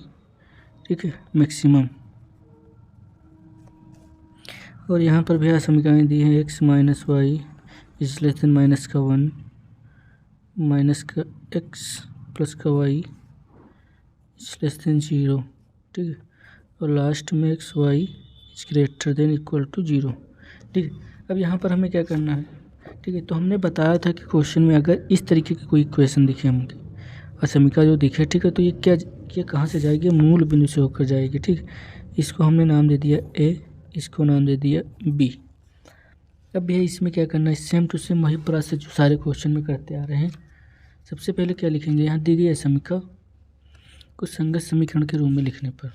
ठीक है, मैक्सिमम। और यहाँ पर भैया समीकरण दी है x - y (-1 -x + y <0), ठीक है। और लास्ट में x y > 0, ठीक है। अब यहाँ पर हमें क्या करना है, ठीक है। तो हमने बताया था कि क्वेश्चन में अगर इस तरीके की कोई इक्वेशन दिखे हमके असमिका जो दिखे, ठीक है, तो ये कहाँ से जाएगी, मूल बिंदु से होकर जाएगी, ठीक। इसको हमने नाम दे दिया ए, इसको नाम दे दिया बी। अब भैया इसमें क्या करना है, सेम टू सेम वही प्रोसेस जो सारे क्वेश्चन में करते आ रहे हैं। सबसे पहले क्या लिखेंगे, यहाँ दी गई असमिका को संगत समीकरण के रूप में लिखने पर,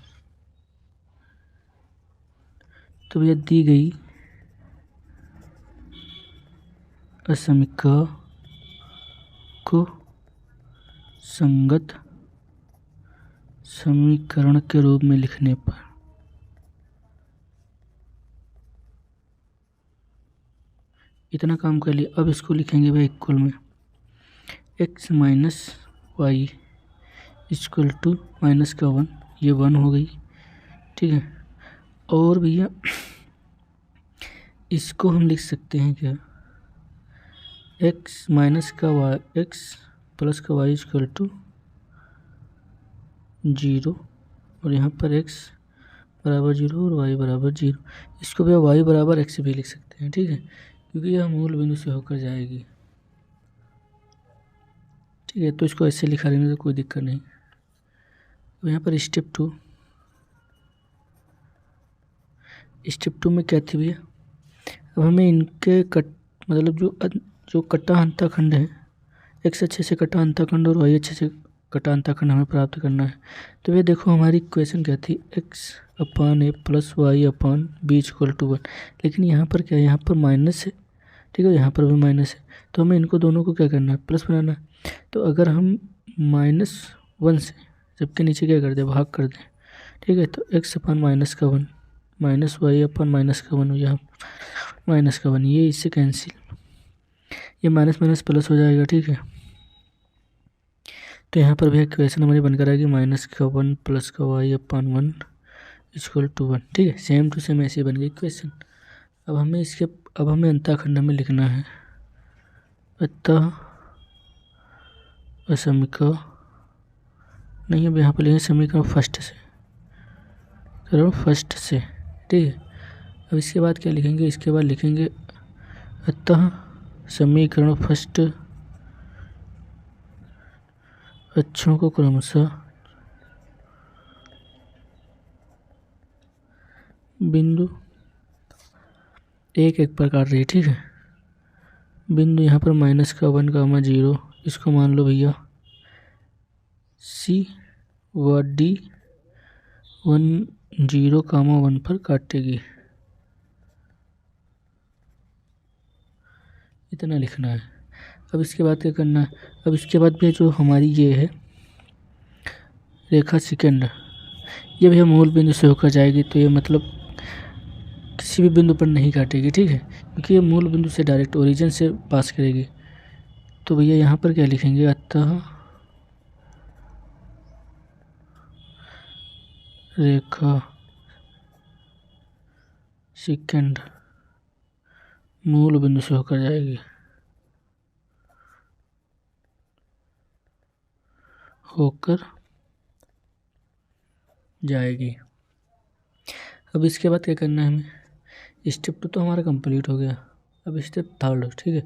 तो भैया दी गई असमिका को संगत समीकरण के रूप में लिखने पर इतना काम कर लिया। अब इसको लिखेंगे भाई इक्वल में x minus y equal to minus का 1, ये 1 हो गई, ठीक है। और भैया इसको हम लिख सकते हैं क्या, x माइनस का वाई, x प्लस का वाई इक्वल टू 0, और यहाँ पर x बराबर 0 और y बराबर 0। इसको भैया y बराबर x भी लिख सकते हैं, ठीक है, क्योंकि यह मूल बिंदु से होकर जाएगी, ठीक है। तो इसको ऐसे लिखा लेने तो कोई दिक्कत नहीं। तो यहाँ पर स्टेप टू में क्या थी भैया, अब हमें इनके मतलब जो कटा अंतःखंड है, x अच्छे से कटा अंतःखंड और y अच्छे से कटा अंतःखंड हमें प्राप्त करना है। तो ये देखो हमारी इक्वेशन क्या थी, x upon a plus y upon b equal to 1, लेकिन यहाँ पर क्या है, यहाँ पर माइनस है, ठीक है, यहाँ पर भी माइनस है, तो हमें इनको दोनों को क्या करना है, प्लस बनाना है। तो अगर हम -1 से जबकि नीचे क्या कर दें, भाग कर दें, ठीक है, तो x अपान माइनस का 1 माइनस वाई अपान माइनस का 1, यहाँ माइनस का 1, ये इससे कैंसिल, ये माइनस माइनस प्लस हो जाएगा, ठीक है। तो यहाँ पर भी इक्वेशन हमारी बनकर आएगी माइनस का 1 प्लस का वाई अपान 1 इक्वल टू 1, ठीक है। सेम टू सेम ऐसे बन गई इक्वेशन। अब हमें अंतःखंड में लिखना है, अतः असमिका नहीं, अब यहाँ पर लिखेंगे समीकरण फर्स्ट से, ठीक है। अब इसके बाद क्या लिखेंगे, इसके बाद लिखेंगे अतः समीकरण फर्स्ट अक्षों को क्रमशः बिंदु एक पर काट रही है, ठीक है। बिंदु यहाँ पर माइनस का 1 कामा 0, इसको मान लो भैया C व D 1 0 कामा 1 पर काटेगी, इतना लिखना है। अब इसके बाद क्या करना है, अब इसके बाद भी जो हमारी ये है रेखा सेकंड, ये भी मूल बिंदु से होकर जाएगी, तो ये मतलब किसी भी बिंदु पर नहीं काटेगी, ठीक है, क्योंकि ये मूल बिंदु से डायरेक्ट ओरिजिन से पास करेगी। तो भैया यहाँ पर क्या लिखेंगे, अतः रेखा सेकंड मूल बिंदु से होकर जाएगी। अब इसके बाद क्या करना है हमें, स्टेप 2 तो हमारा कंप्लीट हो गया। अब स्टेप 3, ठीक है।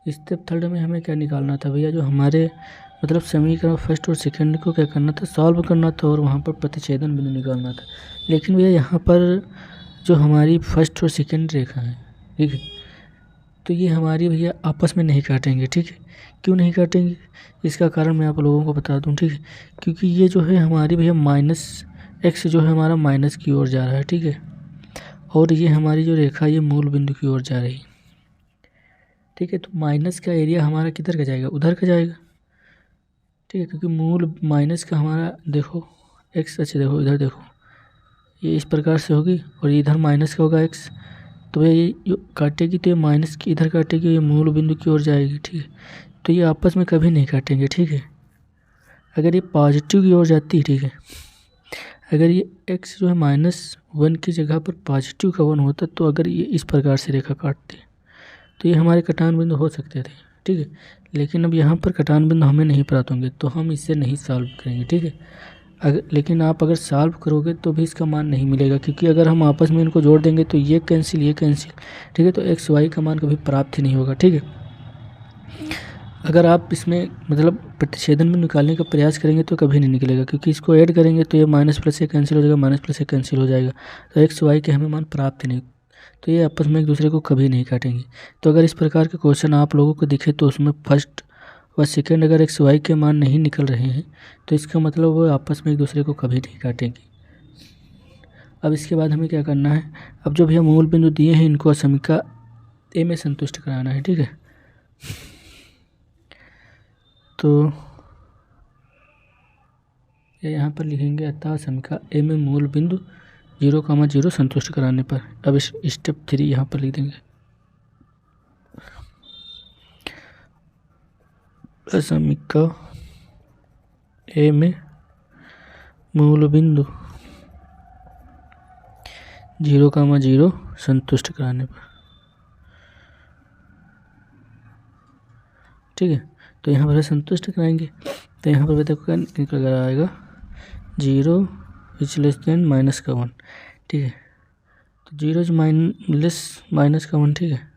स्टेप 3 में हमें क्या निकालना था भैया, जो हमारे मतलब समीकरण फर्स्ट और सेकंड को क्या करना था, सॉल्व करना था और वहाँ पर प्रतिच्छेदन बिंदु निकालना था। लेकिन भैया यहाँ पर जो हमारी फर्स्ट और सेकंड रेखा है, ठीक है, तो ये हमारी भैया आपस में नहीं काटेंगे, ठीक है। क्यों नहीं काटेंगे, इसका कारण मैं आप लोगों को बता दूं, ठीक है, क्योंकि ये जो है हमारी भैया -x जो है हमारा माइनस की ओर जा रहा है, ठीक है, और ये हमारी जो रेखा ये मूल बिंदु की ओर जा रही है, ठीक है। तो माइनस का एरिया हमारा किधर का जाएगा, उधर का जाएगा, ठीक है, क्योंकि मूल माइनस का हमारा देखो x, अच्छा देखो इधर देखो, ये इस प्रकार से होगी और इधर माइनस का होगा x, तो ये काटेगी तो ये माइनस की इधर काटेगी, ये मूल बिंदु की ओर जाएगी, ठीक है। तो ये आपस में कभी नहीं काटेंगे, ठीक है। अगर ये पॉजिटिव की ओर जाती है, ठीक है, अगर ये x जो है -1 की जगह पर पॉजिटिव का 1 होता, तो अगर ये इस प्रकार से रेखा काटते तो ये हमारे कटान बिंदु हो सकते थे, ठीक है। लेकिन अब यहाँ पर कटान बिंदु हमें नहीं प्राप्त होंगे, तो हम इसे नहीं सॉल्व करेंगे, ठीक है। लेकिन आप अगर सॉल्व करोगे तो भी इसका मान नहीं मिलेगा, क्योंकि अगर हम आपस में इनको जोड़ देंगे तो ये कैंसिल, ठीक है, तो x y का मान कभी प्राप्त ही नहीं होगा, ठीक है। अगर आप इसमें मतलब प्रतिच्छेदन में निकालने का प्रयास करेंगे तो कभी नहीं निकलेगा, क्योंकि इसको ऐड करेंगे तो ये माइनस प्लस से कैंसिल हो जाएगा, माइनस प्लस से कैंसिल हो जाएगा, तो एक्स वाई के हमें मान प्राप्त नहीं, तो ये आपस में एक दूसरे को कभी नहीं काटेंगे। तो अगर इस प्रकार के क्वेश्चन आप लोगों को दिखे तो उसमें फर्स्ट व सेकेंड अगर एक्स वाई के मान नहीं निकल रहे हैं तो इसका मतलब वो आपस में एक दूसरे को कभी नहीं काटेंगे। अब इसके बाद हमें क्या करना है, अब जो भैया मूल बिंदु दिए हैं इनको असमीका ए में संतुष्ट कराना है, ठीक है। तो ये यहाँ पर लिखेंगे, अतः समीका ए में मूल बिंदु 0,0 संतुष्ट कराने पर। अब स्टेप 3 यहाँ पर लिख देंगे, समीका ए में मूल बिंदु 0,0 संतुष्ट कराने पर, ठीक है। तो यहाँ पर संतुष्ट कराएंगे तो यहाँ पर देखो क्या निकल आएगा, 0 इज देन -1, ठीक है। तो 0 -1, ठीक है।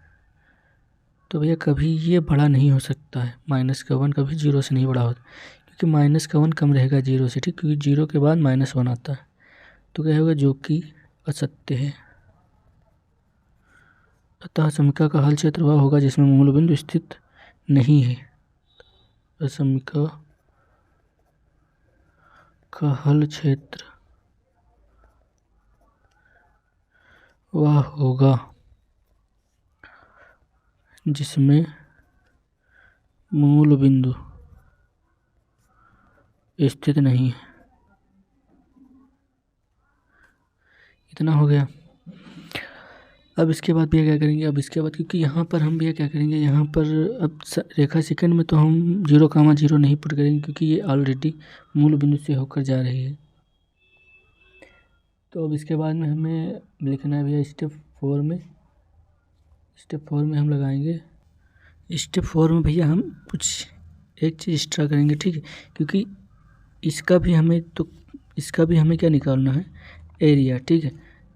तो भैया कभी ये बड़ा नहीं हो सकता है, -1 कभी 0 से नहीं बड़ा होता, क्योंकि -1 कम रहेगा 0 से, ठीक, क्योंकि 0 के बाद -1 आता है। तो क्या होगा, जो कि असत्य है। अतः समीका का हल क्षेत्र वह होगा जिसमें मूल बिंदु स्थित नहीं है। समीका का हल क्षेत्र वह होगा जिसमें मूल बिंदु स्थित नहीं है। इतना हो गया। अब इसके बाद भैया क्या करेंगे, अब इसके बाद क्योंकि यहाँ पर हम भैया क्या करेंगे, यहाँ पर अब रेखा सेकंड में तो हम 0,0 नहीं पुट करेंगे, क्योंकि ये ऑलरेडी मूल बिंदु से होकर जा रही है। तो अब इसके बाद में हमें लिखना है भैया स्टेप 4 में। स्टेप 4 में हम लगाएंगे, स्टेप 4 में भैया हम कुछ एक चीज़ एक्स्ट्रा करेंगे, ठीक है, क्योंकि इसका भी हमें क्या निकालना है, एरिया, ठीक है।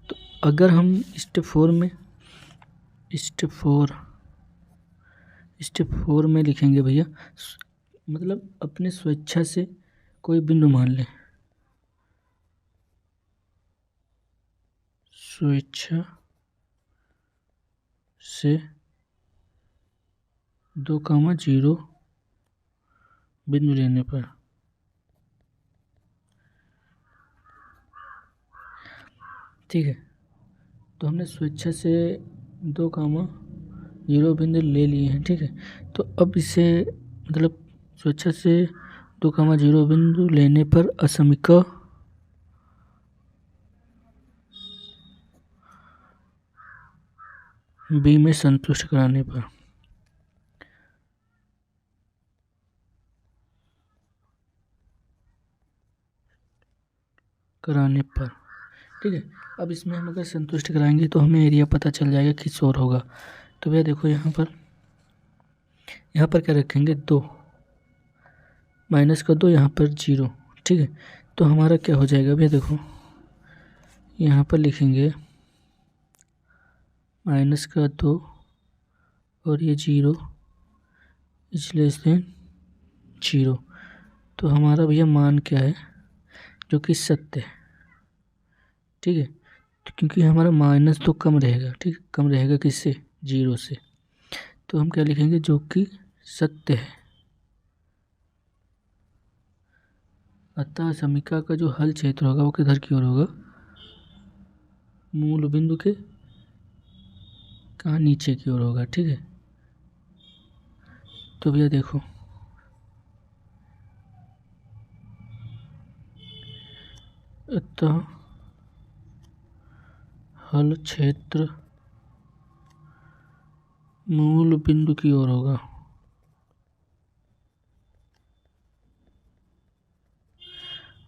तो अगर हम स्टेप 4 में लिखेंगे भैया, मतलब अपने स्वेच्छा से कोई बिंदु मान लें, स्वेच्छा से 2,0 बिंदु लेने पर, ठीक है। तो हमने स्वेच्छा से 2,0 बिंदु ले लिए हैं, ठीक है। तो अब इसे मतलब स्वेच्छा से 2,0 बिंदु लेने पर असमीका बी में संतुष्ट कराने पर, ठीक है। अब इसमें हम अगर संतुष्ट कराएंगे तो हमें एरिया पता चल जाएगा किस ओर होगा। तो भैया देखो यहाँ पर क्या रखेंगे, 2 -2, यहाँ पर 0, ठीक है। तो हमारा क्या हो जाएगा भैया, देखो यहाँ पर लिखेंगे -2 और ये 0 << 0। तो हमारा भैया मान क्या है, जो कि सत्य है, ठीक है। तो क्योंकि हमारा -2 कम रहेगा, ठीक, कम रहेगा किससे, 0 से। तो हम क्या लिखेंगे, जो कि सत्य है। अतः समीका का जो हल क्षेत्र होगा वो किधर की ओर होगा, मूल बिंदु के कहाँ, नीचे की ओर होगा, ठीक है। तो भैया देखो, अतः हल क्षेत्र मूल बिंदु की ओर होगा।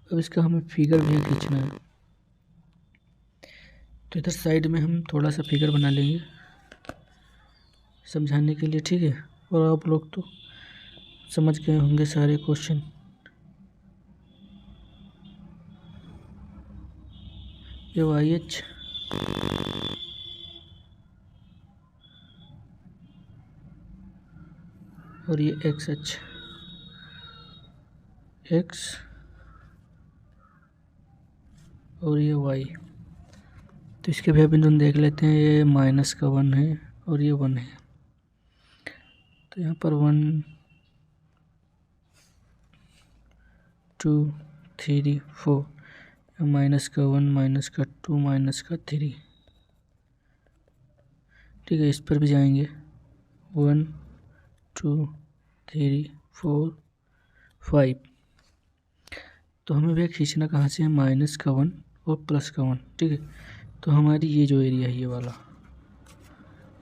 अब इसका हमें फिगर भी खींचना है, तो इधर साइड में हम थोड़ा सा फिगर बना लेंगे समझाने के लिए, ठीक है। और आप लोग तो समझ गए होंगे सारे क्वेश्चन। ये YH और ये एक्स अक्ष, एक्स और ये वाई। तो इसके भी बिंदु हम देख लेते हैं। ये माइनस का 1 है और ये 1 है। तो यहाँ पर 1 2 3 4, माइनस का 1 माइनस का 2 माइनस का 3। ठीक है, इस पर भी जाएंगे 1 2 3 4 5। तो हमें भैया खींचना कहाँ से है, माइनस का 1 और प्लस का 1। ठीक है, तो हमारी ये जो एरिया है ये वाला,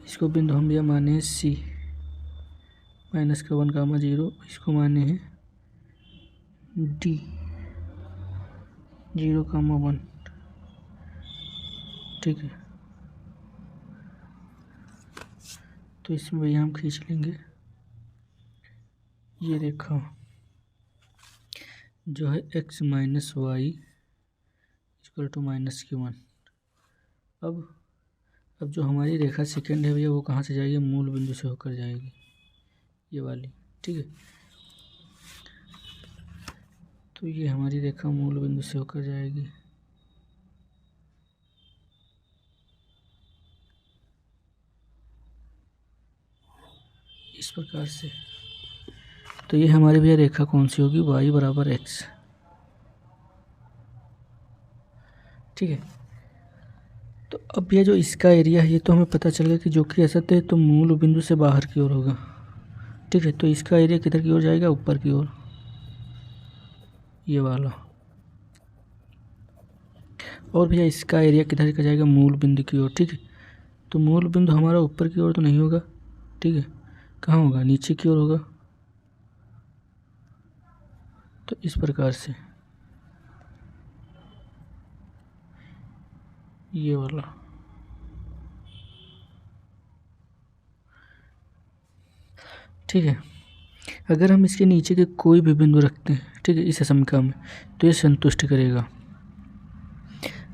इसको बिंदु हम भैया माने हैं सी। माइनस का 1 कामा 0, इसको माने हैं डी 0 कामा 1। ठीक है, तो इसमें भैया हम खींच लेंगे ये रेखा जो है x minus y equal to minus की 1। अब जो हमारी रेखा सेकेंड है भैया वो कहाँ से जाएगी, मूल बिंदु से होकर जाएगी, ये वाली। ठीक है, तो ये हमारी रेखा मूल बिंदु से होकर जाएगी। इस प्रकार से। तो ये हमारी भैया रेखा कौन सी होगी, y बराबर x। ठीक है, तो अब ये जो इसका एरिया है ये तो हमें पता चल गया कि जो कि असत है तो मूल बिंदु से बाहर की ओर होगा। ठीक है, तो इसका एरिया किधर की ओर जाएगा, ऊपर की ओर, ये वाला। और भैया इसका एरिया किधर का जाएगा, मूल बिंदु की ओर। ठीक है, तो मूल बिंदु हमारा ऊपर की ओर तो नहीं होगा। ठीक है, कहाँ होगा, नीचे की ओर होगा। तो इस प्रकार से ये वाला। ठीक है, अगर हम इसके नीचे के कोई भी बिंदु रखते हैं, ठीक है, इस समीकरण में, तो ये संतुष्ट करेगा।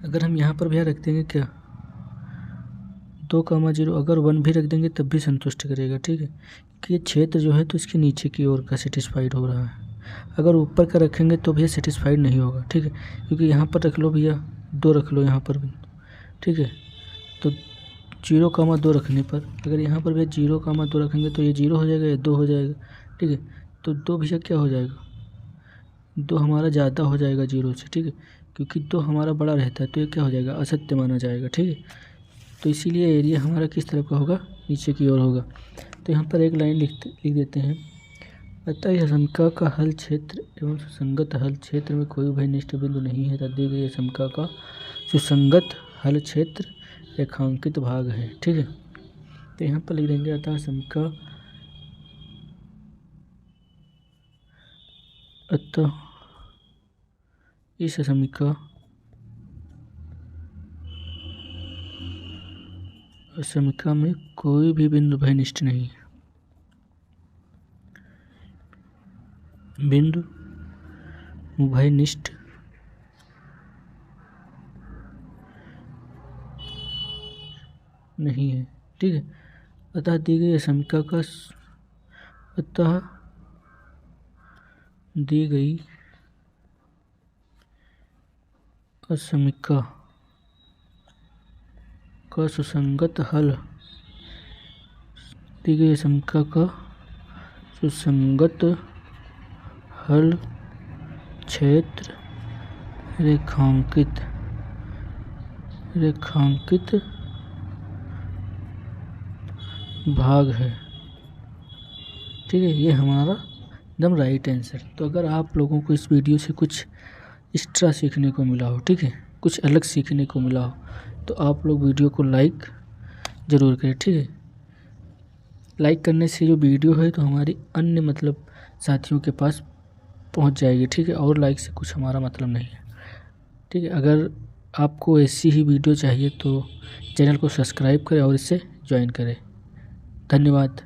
अगर हम यहाँ पर भैया रख देंगे क्या, 2 कामा 0, अगर 1 भी रख देंगे तब भी संतुष्ट करेगा। ठीक है, कि ये क्षेत्र जो है तो इसके नीचे की ओर का सेटिस्फाइड हो रहा है। अगर ऊपर का रखेंगे तो भैया सेटिस्फाइड नहीं होगा। ठीक है, क्योंकि यहाँ पर रख लो भैया 2 रख लो यहाँ पर भी। ठीक है, तो 0 कामा 2 रखने पर, अगर यहाँ पर भैया 0 कामा 2 रखेंगे तो ये 0 हो जाएगा, ये 2 हो जाएगा। ठीक है, तो 2 भैया क्या हो जाएगा, 2 हमारा ज़्यादा हो जाएगा 0 से। ठीक है, क्योंकि 2 हमारा बड़ा रहता है तो ये क्या हो जाएगा, असत्य माना जाएगा। ठीक है, तो इसीलिए एरिया हमारा किस तरफ का होगा, नीचे की ओर होगा। तो यहाँ पर एक लाइन लिख देते हैं, अतः यह समीकरण का हल क्षेत्र एवं सुसंगत हल क्षेत्र में कोई भयनिष्ठ बिंदु नहीं है तथा दी गई समीकरण का सुसंगत हल क्षेत्र रेखांकित भाग है। ठीक है, तो यहाँ पर लिख देंगे, अतः समीकरण, अतः इस समीकरण में कोई भी बिंदु भयनिष्ठ नहीं है, बिंदु भयनिष्ठ नहीं है। ठीक है, अतः दी गई समीकरण का, अतः दी गई समीकरण का सुसंगत हल, दी गई समीकरण का सुसंगत हल क्षेत्र रेखांकित भाग है। ठीक है, ये हमारा एकदम राइट आंसर। तो अगर आप लोगों को इस वीडियो से कुछ एक्स्ट्रा सीखने को मिला हो, ठीक है, कुछ अलग सीखने को मिला हो, तो आप लोग वीडियो को लाइक ज़रूर करें। ठीक है, लाइक करने से जो वीडियो है तो हमारी अन्य मतलब साथियों के पास पहुंच जाएगी। ठीक है, और लाइक से कुछ हमारा मतलब नहीं है। ठीक है, अगर आपको ऐसी ही वीडियो चाहिए तो चैनल को सब्सक्राइब करें और इससे ज्वाइन करें। धन्यवाद।